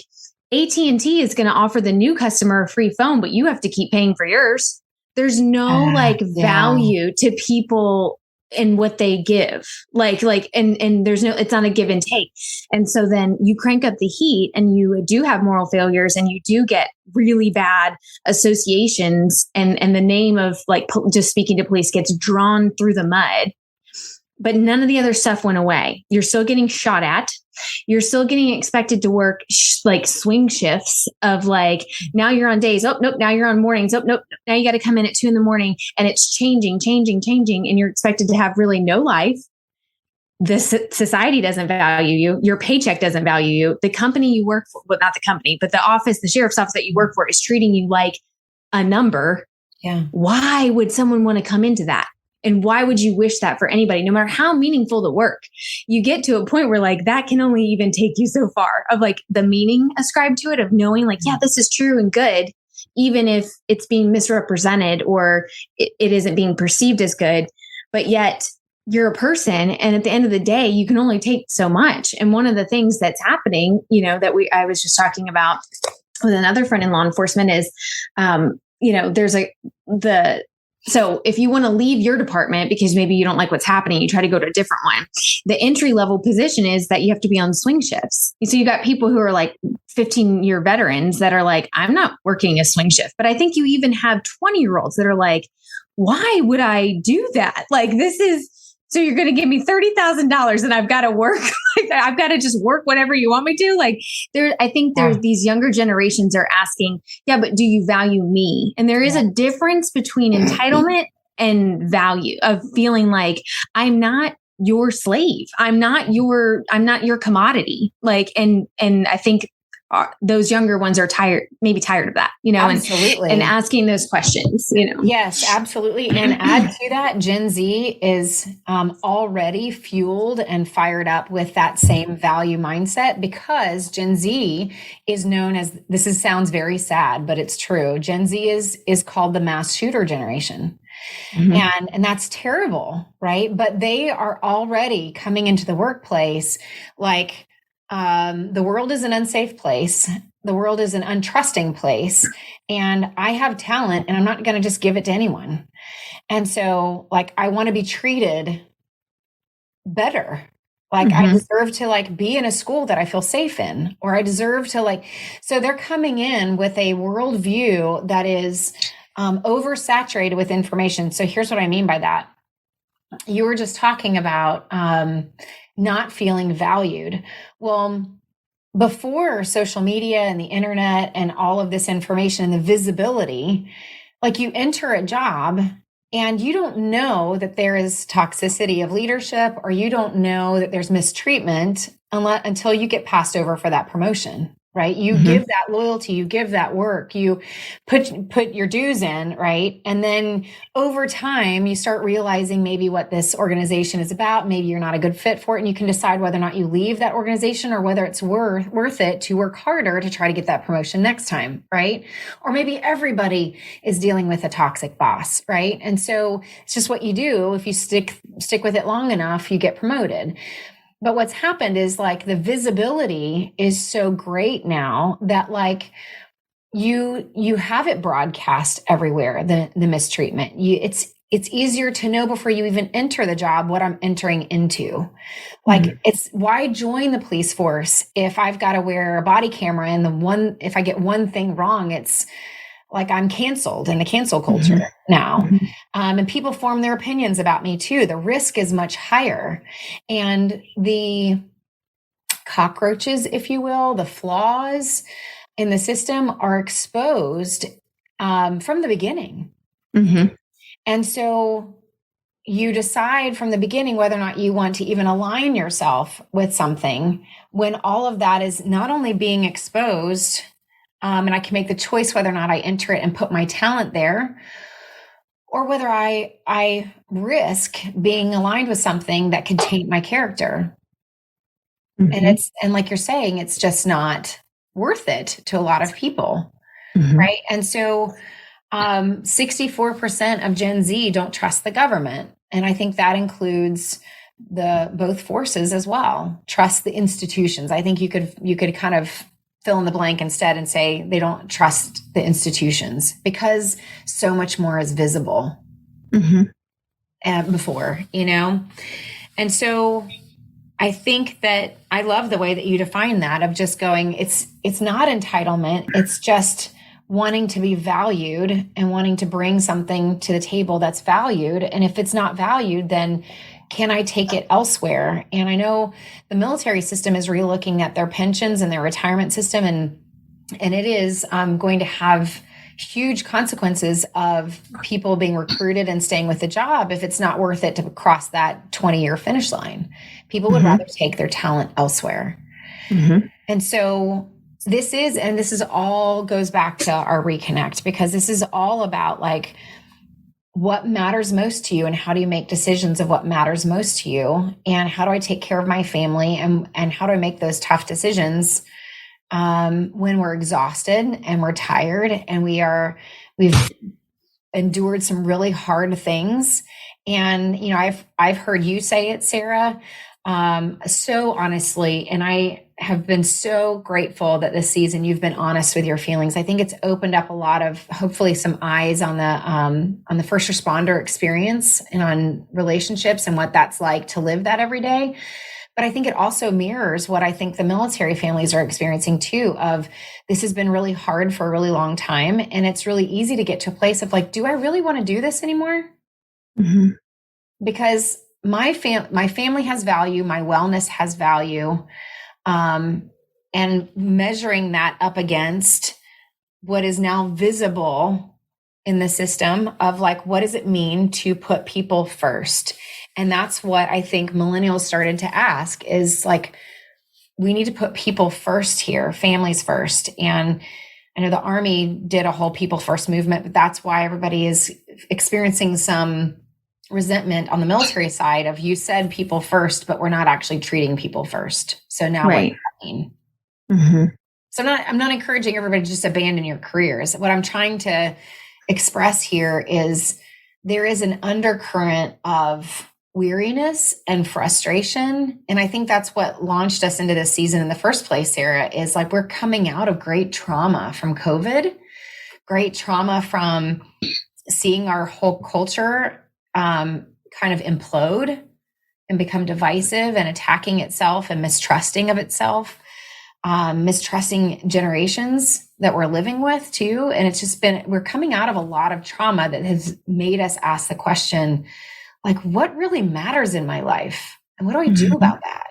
AT&T is going to offer the new customer a free phone, but you have to keep paying for yours. There's no value to people in what they give. And there's no, it's not a give and take. And so then you crank up the heat and you do have moral failures and you do get really bad associations and the name of like just speaking to police gets drawn through the mud. But none of the other stuff went away. You're still getting shot at. You're still getting expected to work like swing shifts of like, now you're on days. Oh, nope. Now you're on mornings. Oh, nope. Now you got to come in at 2 a.m. and it's changing. And you're expected to have really no life. The society doesn't value you. Your paycheck doesn't value you. The company you work for, well, not the company, but the office, the sheriff's office that you work for is treating you like a number. Yeah. Why would someone want to come into that? And why would you wish that for anybody, no matter how meaningful the work? You get to a point where like that can only even take you so far of like the meaning ascribed to it, of knowing like, yeah, this is true and good, even if it's being misrepresented or it isn't being perceived as good. But yet you're a person, and at the end of the day, you can only take so much. And one of the things that's happening, that I was just talking about with another friend in law enforcement is, there's so if you want to leave your department because maybe you don't like what's happening, you try to go to a different one. The entry level position is that you have to be on swing shifts. So you got people who are like 15-year veterans that are like, I'm not working a swing shift. But I think you even have 20-year-olds that are like, why would I do that? Like, so you're going to give me $30,000 and I've got to work. I've got to just work whatever you want me to. Like I think there's these younger generations are asking, yeah, but do you value me? And there is a difference between entitlement and value of feeling like I'm not your slave. I'm not your commodity. Like, and I think those younger ones are maybe tired of that, absolutely. and asking those questions, Yes, absolutely. And add to that, Gen Z is already fueled and fired up with that same value mindset, because Gen Z is known as, sounds very sad, but it's true. Gen Z is called the mass shooter generation. Mm-hmm. And that's terrible, right? But they are already coming into the workplace like, the world is an unsafe place. The world is an untrusting place. And I have talent and I'm not going to just give it to anyone. And so like, I want to be treated better. Like I deserve to be in a school that I feel safe in, or I deserve to so they're coming in with a worldview that is oversaturated with information. So here's what I mean by that. You were just talking about, not feeling valued. Well, before social media and the internet and all of this information and the visibility, you enter a job and you don't know that there is toxicity of leadership, or you don't know that there's mistreatment until you get passed over for that promotion. Right? You give that loyalty, you give that work, you put your dues in, right? And then over time, you start realizing maybe what this organization is about. Maybe you're not a good fit for it, and you can decide whether or not you leave that organization, or whether it's worth it to work harder to try to get that promotion next time, right? Or maybe everybody is dealing with a toxic boss, right? And so it's just what you do. If you stick with it long enough, you get promoted. But what's happened is the visibility is so great now that you have it broadcast everywhere, the mistreatment. It's easier to know before you even enter the job what I'm entering into. It's why join the police force if I've got to wear a body camera, and if I get one thing wrong, it's I'm canceled in the cancel culture now. And people form their opinions about me too. The risk is much higher. And the cockroaches, if you will, the flaws in the system are exposed from the beginning. And so you decide from the beginning whether or not you want to even align yourself with something, when all of that is not only being exposed, and I can make the choice whether or not I enter it and put my talent there, or whether I risk being aligned with something that could taint my character. And like you're saying, it's just not worth it to a lot of people. Right. And so 64% of Gen Z don't trust the government. And I think that includes both forces as well. Trust the institutions. I think you could kind of fill in the blank instead and say they don't trust the institutions, because so much more is visible before, And so I think that I love the way that you define that, of just going, it's not entitlement. It's just wanting to be valued and wanting to bring something to the table that's valued. And if it's not valued, then can I take it elsewhere? And I know the military system is relooking at their pensions and their retirement system, and it is going to have huge consequences of people being recruited and staying with the job if it's not worth it to cross that 20-year finish line. People would rather take their talent elsewhere. And so this is all goes back to our reconnect, because this is all about what matters most to you, and how do you make decisions of what matters most to you, and how do I take care of my family, and how do I make those tough decisions when we're exhausted and we're tired and we've endured some really hard things, And, I've heard you say it, Sarah, so honestly, and I have been so grateful that this season you've been honest with your feelings. I think it's opened up a lot of, hopefully, some eyes on the first responder experience and on relationships and what that's like to live that every day. But I think it also mirrors what I think the military families are experiencing too, of this has been really hard for a really long time. And it's really easy to get to a place of like, do I really want to do this anymore? Mm-hmm. Because my family has value, my wellness has value. And measuring that up against what is now visible in the system of like, what does it mean to put people first? And that's what I think millennials started to ask is like, we need to put people first here, families first. And I know the Army did a whole people first movement, but that's why everybody is experiencing some resentment on the military side of you said people first, but we're not actually treating people first. So now what does that mean? Mm-hmm. So I'm not encouraging everybody to just abandon your careers. What I'm trying to express here is there is an undercurrent of weariness and frustration. And I think that's what launched us into this season in the first place, Sarah, is like we're coming out of great trauma from COVID, great trauma from seeing our whole culture kind of implode and become divisive and attacking itself and mistrusting of itself, mistrusting generations that we're living with too. And it's just we're coming out of a lot of trauma that has made us ask the question, like, what really matters in my life? And what do I do about that?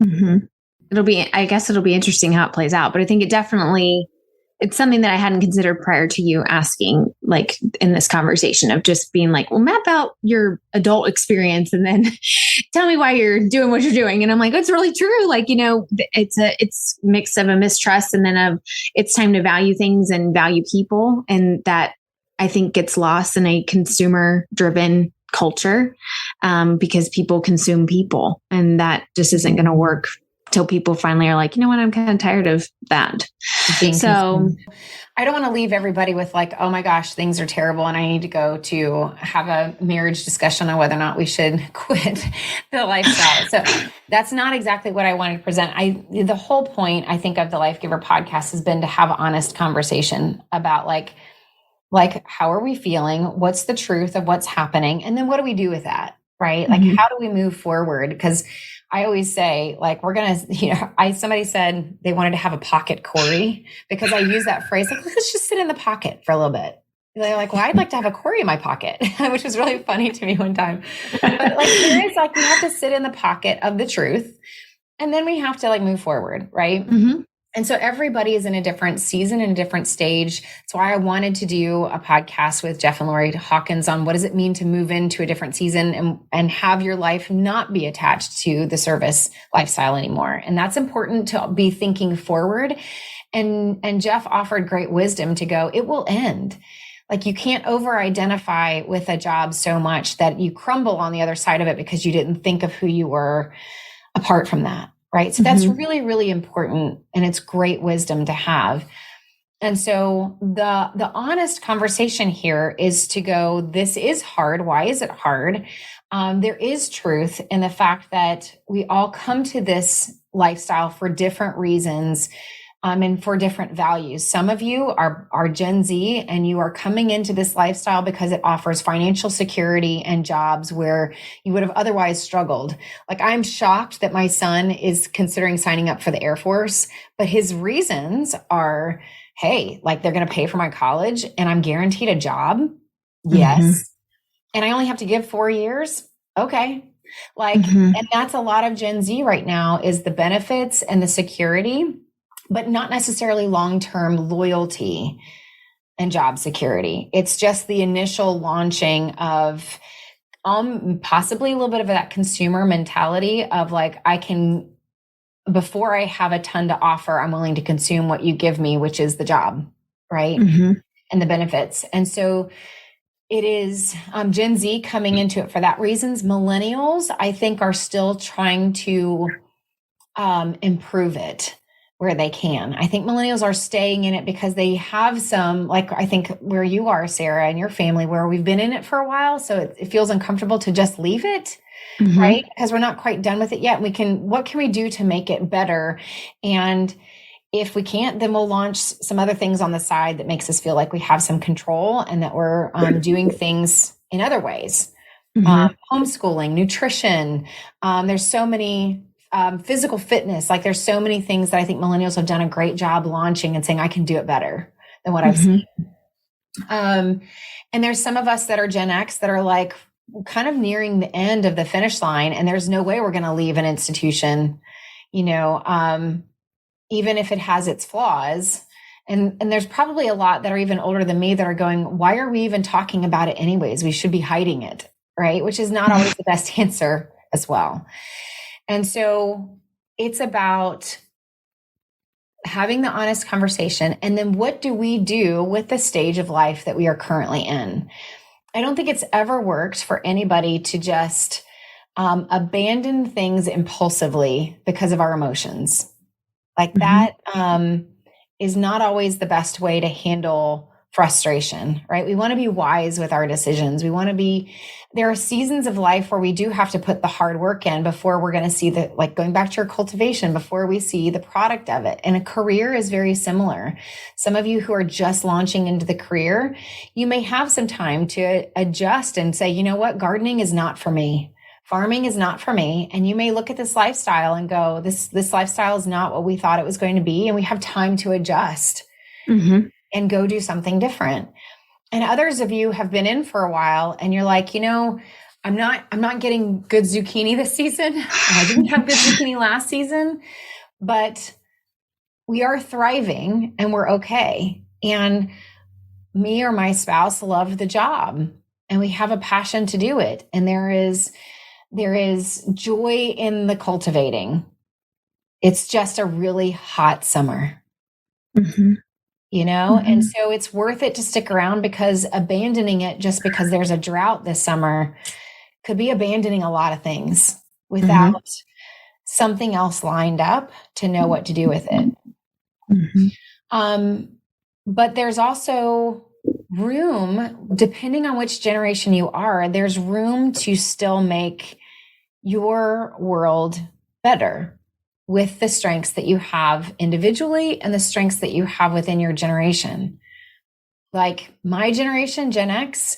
Mm-hmm. I guess it'll be interesting how it plays out, but I think it's something that I hadn't considered prior to you asking, like in this conversation of just being like, well, map out your adult experience and then tell me why you're doing what you're doing. And I'm like, it's really true. Like, it's a mix of a mistrust and then it's time to value things and value people. And that I think gets lost in a consumer driven culture because people consume people, and that just isn't going to work till people finally are like, you know what, I'm kind of tired of that. So I don't want to leave everybody with like, oh my gosh, things are terrible and I need to go to have a marriage discussion on whether or not we should quit the lifestyle. So that's not exactly what I wanted to present. The whole point, I think, of the Lifegiver podcast has been to have honest conversation about like, how are we feeling? What's the truth of what's happening? And then what do we do with that? Right? Like, how do we move forward? Because I always say, like, we're going to, somebody said they wanted to have a pocket Corey because I use that phrase, like, let's just sit in the pocket for a little bit. They're like, well, I'd like to have a Corey in my pocket, which was really funny to me one time. But like, there is like, we have to sit in the pocket of the truth and then we have to like move forward. Right. Mm-hmm. And so everybody is in a different season and a different stage. That's why I wanted to do a podcast with Jeff and Lori Hawkins on what does it mean to move into a different season and have your life not be attached to the service lifestyle anymore. And that's important to be thinking forward. And Jeff offered great wisdom to go, it will end. Like, you can't over-identify with a job so much that you crumble on the other side of it because you didn't think of who you were apart from that. Right. So that's really, really important. And it's great wisdom to have. And so the honest conversation here is to go, this is hard. Why is it hard? There is truth in the fact that we all come to this lifestyle for different reasons. And for different values. Some of you are Gen Z and you are coming into this lifestyle because it offers financial security and jobs where you would have otherwise struggled. Like, I'm shocked that my son is considering signing up for the Air Force, but his reasons are, hey, like, they're going to pay for my college and I'm guaranteed a job. Yes. And I only have to give 4 years. Okay. Like, and that's a lot of Gen Z right now, is the benefits and the security, but not necessarily long-term loyalty and job security. It's just the initial launching of possibly a little bit of that consumer mentality of like, before I have a ton to offer, I'm willing to consume what you give me, which is the job, right? And the benefits. And so it is Gen Z coming into it for that reasons. Millennials, I think, are still trying to improve it. where they can. I think millennials are staying in it because they have some, like, I think where you are, Sarah, and your family, where we've been in it for a while. So it feels uncomfortable to just leave it, right? Because we're not quite done with it yet. What can we do to make it better? And if we can't, then we'll launch some other things on the side that makes us feel like we have some control and that we're doing things in other ways. Homeschooling, nutrition. There's so many physical fitness. Like there's so many things that I think millennials have done a great job launching and saying, I can do it better than what I've seen. And there's some of us that are Gen X that are like kind of nearing the end of the finish line. And there's no way we're going to leave an institution, even if it has its flaws. And there's probably a lot that are even older than me that are going, why are we even talking about it anyways? We should be hiding it, right? Which is not always the best answer as well. And so it's about having the honest conversation. And then what do we do with the stage of life that we are currently in? I don't think it's ever worked for anybody to just abandon things impulsively because of our emotions. Like that is not always the best way to handle frustration, right? We want to be wise with our decisions. There are seasons of life where we do have to put the hard work in before we're going to see like going back to your cultivation, before we see the product of it. And a career is very similar. Some of you who are just launching into the career, you may have some time to adjust and say, you know what, gardening is not for me. Farming is not for me. And you may look at this lifestyle and go, this lifestyle is not what we thought it was going to be. And we have time to adjust and go do something different. And others of you have been in for a while and you're like, I'm not getting good zucchini this season. I didn't have good zucchini last season, but we are thriving and we're okay. And me or my spouse love the job and we have a passion to do it. And there is joy in the cultivating. It's just a really hot summer. And so it's worth it to stick around, because abandoning it just because there's a drought this summer could be abandoning a lot of things without something else lined up to know what to do with it. But there's also room, depending on which generation you are, there's room to still make your world better with the strengths that you have individually and the strengths that you have within your generation. Like my generation, Gen X,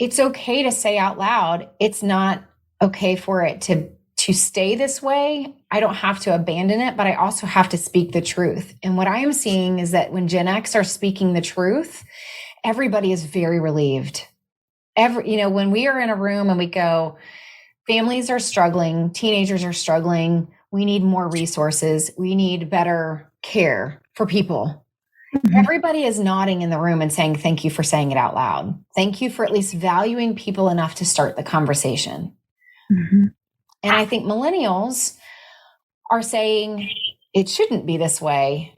it's okay to say out loud, it's not okay for it to stay this way. I don't have to abandon it, but I also have to speak the truth. And what I am seeing is that when Gen X are speaking the truth, everybody is very relieved. When we are in a room and we go, families are struggling, teenagers are struggling, we need more resources, we need better care for people. Everybody is nodding in the room and saying, thank you for saying it out loud. Thank you for at least valuing people enough to start the conversation. And I think millennials are saying it shouldn't be this way.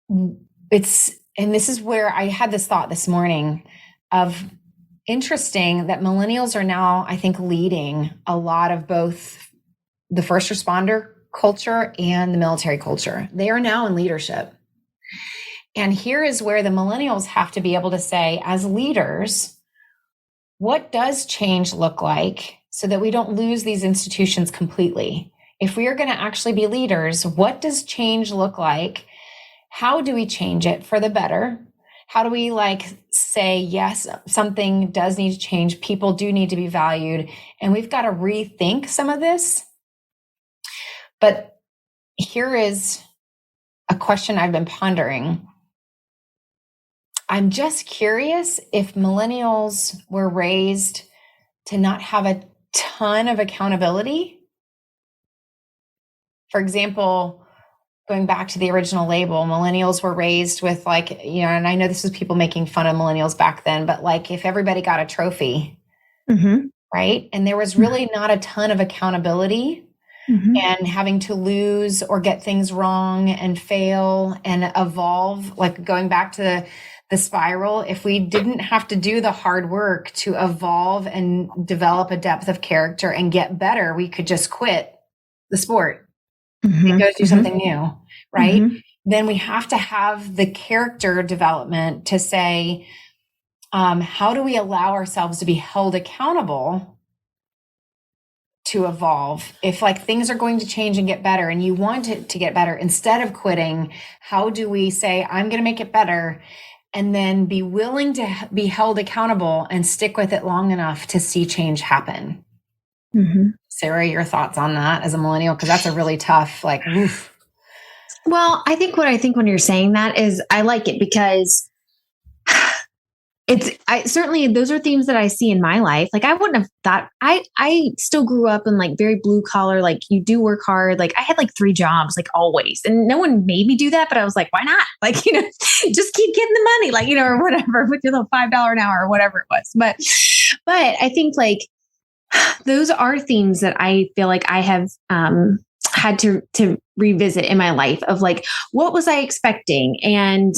And this is where I had this thought this morning of interesting that millennials are now, I think, leading a lot of both the first responder culture and the military culture. They are now in leadership. And here is where the millennials have to be able to say, as leaders, what does change look like so that we don't lose these institutions completely? If we are going to actually be leaders, what does change look like? How do we change it for the better? How do we say, yes, something does need to change. People do need to be valued. And we've got to rethink some of this. But here is a question I've been pondering. I'm just curious if millennials were raised to not have a ton of accountability. For example, going back to the original label, millennials were raised with and I know this was people making fun of millennials back then, but if everybody got a trophy, right? And there was really not a ton of accountability. And having to lose or get things wrong and fail and evolve, going back to the spiral, if we didn't have to do the hard work to evolve and develop a depth of character and get better, we could just quit the sport. and go do something new, right? Then we have to have the character development to say, how do we allow ourselves to be held accountable to evolve? If like things are going to change and get better and you want it to get better, instead of quitting, how do we say, I'm going to make it better? And then be willing to be held accountable and stick with it long enough to see change happen. Sarah, your thoughts on that as a millennial? Because that's a really tough, like, oof. Well, I think when you're saying that is I like it because certainly those are themes that I see in my life. Like I wouldn't have thought I still grew up in like very blue collar, like you do work hard. Like I had like 3 jobs, like always. And no one made me do that, but I was like, why not? Like, just keep getting the money, like, or whatever with your little $5 an hour or whatever it was. But I think like those are themes that I feel like I have, had to revisit in my life of like, what was I expecting? And,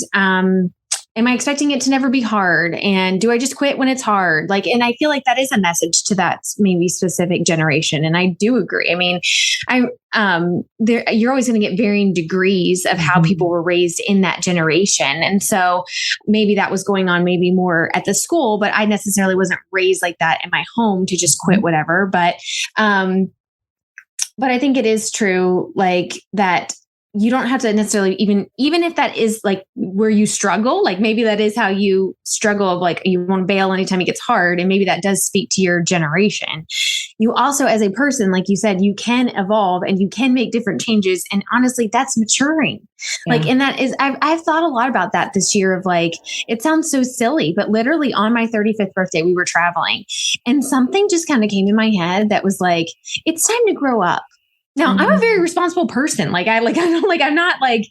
am I expecting it to never be hard? And do I just quit when it's hard? Like, and I feel like that is a message to that maybe specific generation. And I do agree. I mean, you're always going to get varying degrees of how people were raised in that generation. And so maybe that was going on maybe more at the school, but I necessarily wasn't raised like that in my home to just quit whatever. But I think it is true, like that you don't have to necessarily even if that is like where you struggle, like maybe that is how you struggle of like, you want to bail anytime it gets hard. And maybe that does speak to your generation. You also, as a person, like you said, you can evolve and you can make different changes. And honestly, that's maturing. Yeah. Like, and that is, I've thought a lot about that this year of like, it sounds so silly, but literally on my 35th birthday, we were traveling and something just kind of came in my head that was like, it's time to grow up. Now, I'm a very responsible person. I'm not like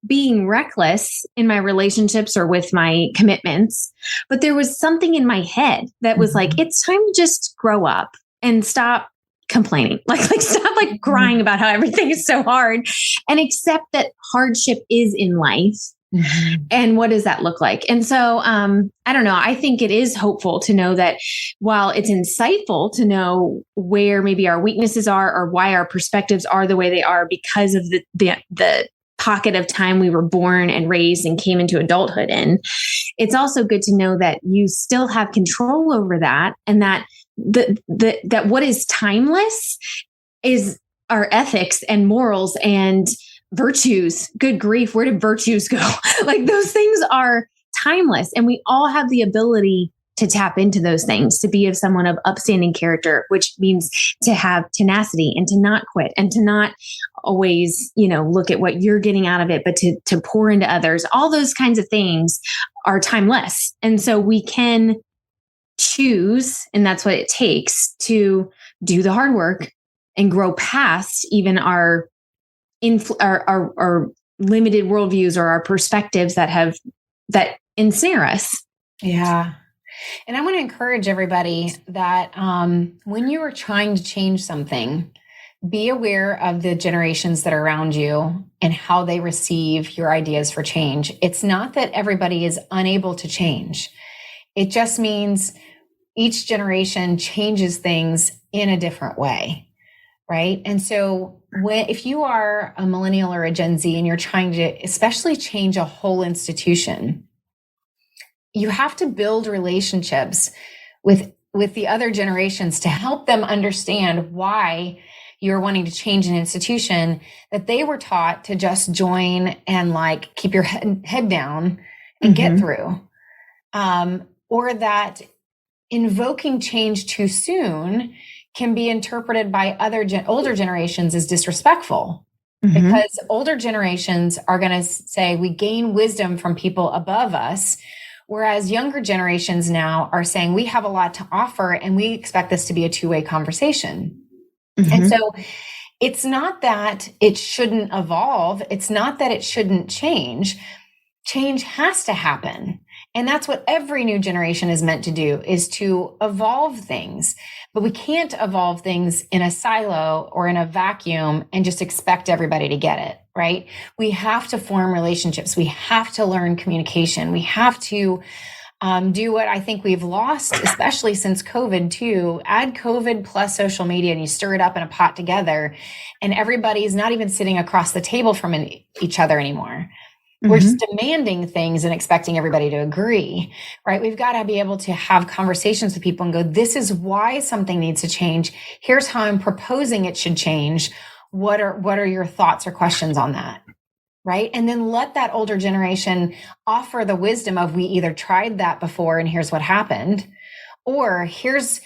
being reckless in my relationships or with my commitments, but there was something in my head that was like, it's time to just grow up and stop complaining, like stop like crying about how everything is so hard and accept that hardship is in life. And what does that look like? And so, I don't know. I think it is hopeful to know that while it's insightful to know where maybe our weaknesses are or why our perspectives are the way they are because of the pocket of time we were born and raised and came into adulthood in, it's also good to know that you still have control over that and that that what is timeless is our ethics and morals and virtues. Good grief. Where did virtues go? Like those things are timeless and we all have the ability to tap into those things, to be of someone of upstanding character, which means to have tenacity and to not quit and to not always, look at what you're getting out of it, but to pour into others. All those kinds of things are timeless. And so we can choose, and that's what it takes to do the hard work and grow past even our limited worldviews or our perspectives that ensnare us. Yeah. And I want to encourage everybody that when you are trying to change something, be aware of the generations that are around you and how they receive your ideas for change. It's not that everybody is unable to change. It just means each generation changes things in a different way, right? And so if you are a millennial or a Gen Z and you're trying to especially change a whole institution, you have to build relationships with the other generations to help them understand why you're wanting to change an institution that they were taught to just join and like keep your head down and get through. Or that invoking change too soon can be interpreted by older generations as disrespectful, because older generations are going to say we gain wisdom from people above us, whereas younger generations now are saying we have a lot to offer and we expect this to be a two-way conversation. And so it's not that it shouldn't evolve. It's not that it shouldn't change. Change has to happen. And that's what every new generation is meant to do, is to evolve things. But we can't evolve things in a silo or in a vacuum and just expect everybody to get it, right? We have to form relationships. We have to learn communication. We have to do what I think we've lost, especially since COVID too. Add COVID plus social media and you stir it up in a pot together, and everybody's not even sitting across the table from each other anymore. We're just demanding things and expecting everybody to agree, right? We've got to be able to have conversations with people and go, this is why something needs to change. Here's how I'm proposing it should change. What are your thoughts or questions on that? Right? And then let that older generation offer the wisdom of, we either tried that before and here's what happened, or here's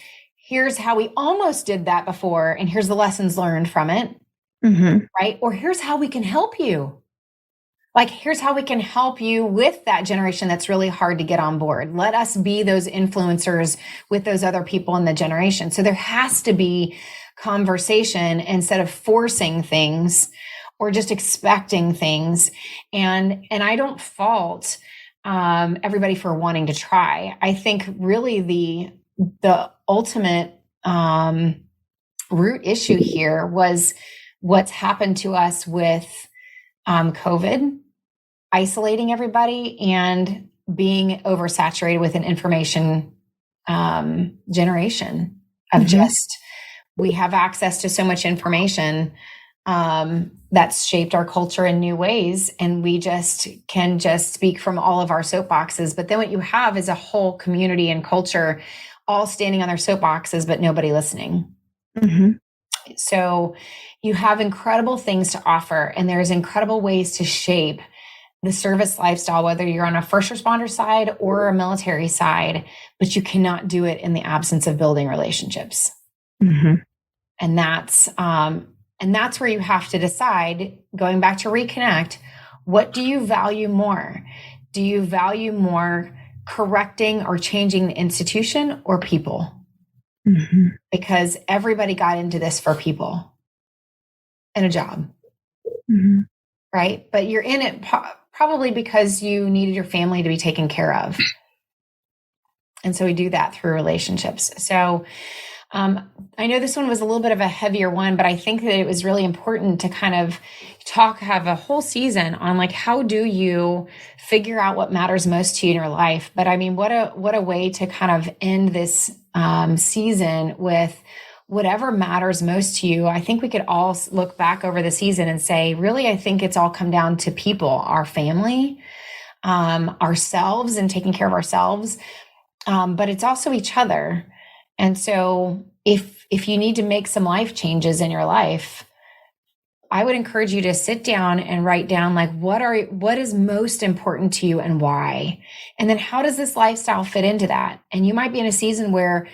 how we almost did that before and here's the lessons learned from it. Right? Or here's how we can help you. Like, here's how we can help you with that generation that's really hard to get on board. Let us be those influencers with those other people in the generation. So there has to be conversation instead of forcing things or just expecting things. And I don't fault everybody for wanting to try. I think really the ultimate root issue here was what's happened to us with COVID, isolating everybody and being oversaturated with an information generation of just, we have access to so much information that's shaped our culture in new ways. And we can speak from all of our soapboxes. But then what you have is a whole community and culture all standing on their soapboxes, but nobody listening. So you have incredible things to offer, and there's incredible ways to shape the service lifestyle, whether you're on a first responder side or a military side, but you cannot do it in the absence of building relationships. And that's where you have to decide, going back to reconnect, what do you value more? Do you value more correcting or changing the institution or people? Because everybody got into this for people and a job, right? But you're in it probably because you needed your family to be taken care of. And so we do that through relationships. So I know this one was a little bit of a heavier one, but I think that it was really important to kind of have a whole season on, like, how do you figure out what matters most to you in your life? But I mean, what a way to kind of end this season with whatever matters most to you. I think we could all look back over the season and say, really, I think it's all come down to people, our family, ourselves, and taking care of ourselves. But it's also each other. And so if you need to make some life changes in your life, I would encourage you to sit down and write down, like, what is most important to you and why? And then how does this lifestyle fit into that? And you might be in a season where,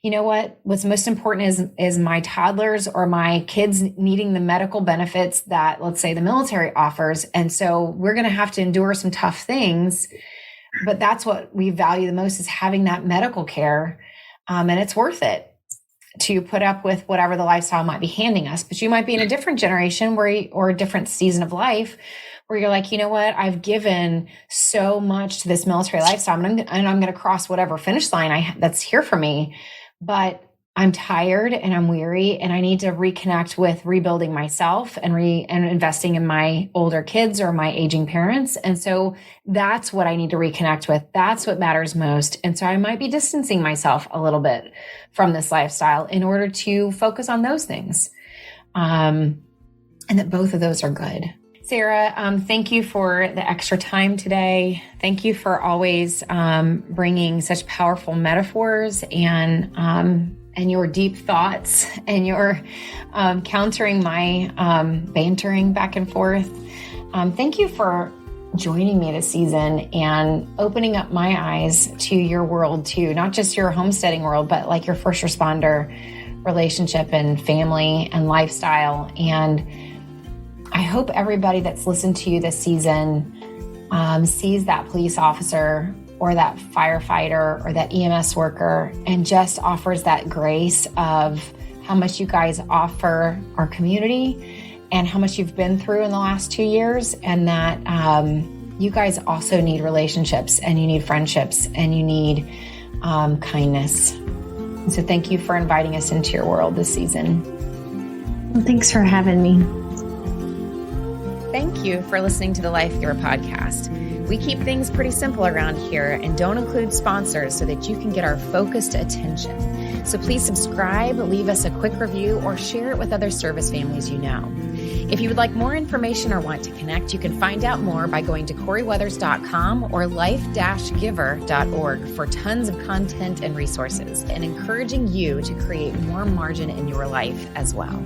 you know what's most important is my toddlers or my kids needing the medical benefits that, let's say, the military offers. And so we're going to have to endure some tough things, but that's what we value the most, is having that medical care. And it's worth it to put up with whatever the lifestyle might be handing us. But you might be in a different generation or a different season of life where you're like, you know what, I've given so much to this military lifestyle, and I'm going to cross whatever finish line that's here for me, but I'm tired and I'm weary, and I need to reconnect with rebuilding myself and investing in my older kids or my aging parents. And so that's what I need to reconnect with. That's what matters most. And so I might be distancing myself a little bit from this lifestyle in order to focus on those things. And that both of those are good. Sarah, thank you for the extra time today. Thank you for always bringing such powerful metaphors and your deep thoughts, and your countering my bantering back and forth. Thank you for joining me this season and opening up my eyes to your world too, not just your homesteading world, but like your first responder relationship and family and lifestyle. And I hope everybody that's listened to you this season sees that police officer or that firefighter or that EMS worker and just offers that grace of how much you guys offer our community and how much you've been through in the last 2 years, and that you guys also need relationships, and you need friendships, and you need kindness. And so thank you for inviting us into your world this season. Well, thanks for having me. Thank you for listening to the Lifegiver Podcast. We keep things pretty simple around here and don't include sponsors so that you can get our focused attention. So please subscribe, leave us a quick review, or share it with other service families you know. If you would like more information or want to connect, you can find out more by going to CoreyWeathers.com or life-giver.org for tons of content and resources, and encouraging you to create more margin in your life as well.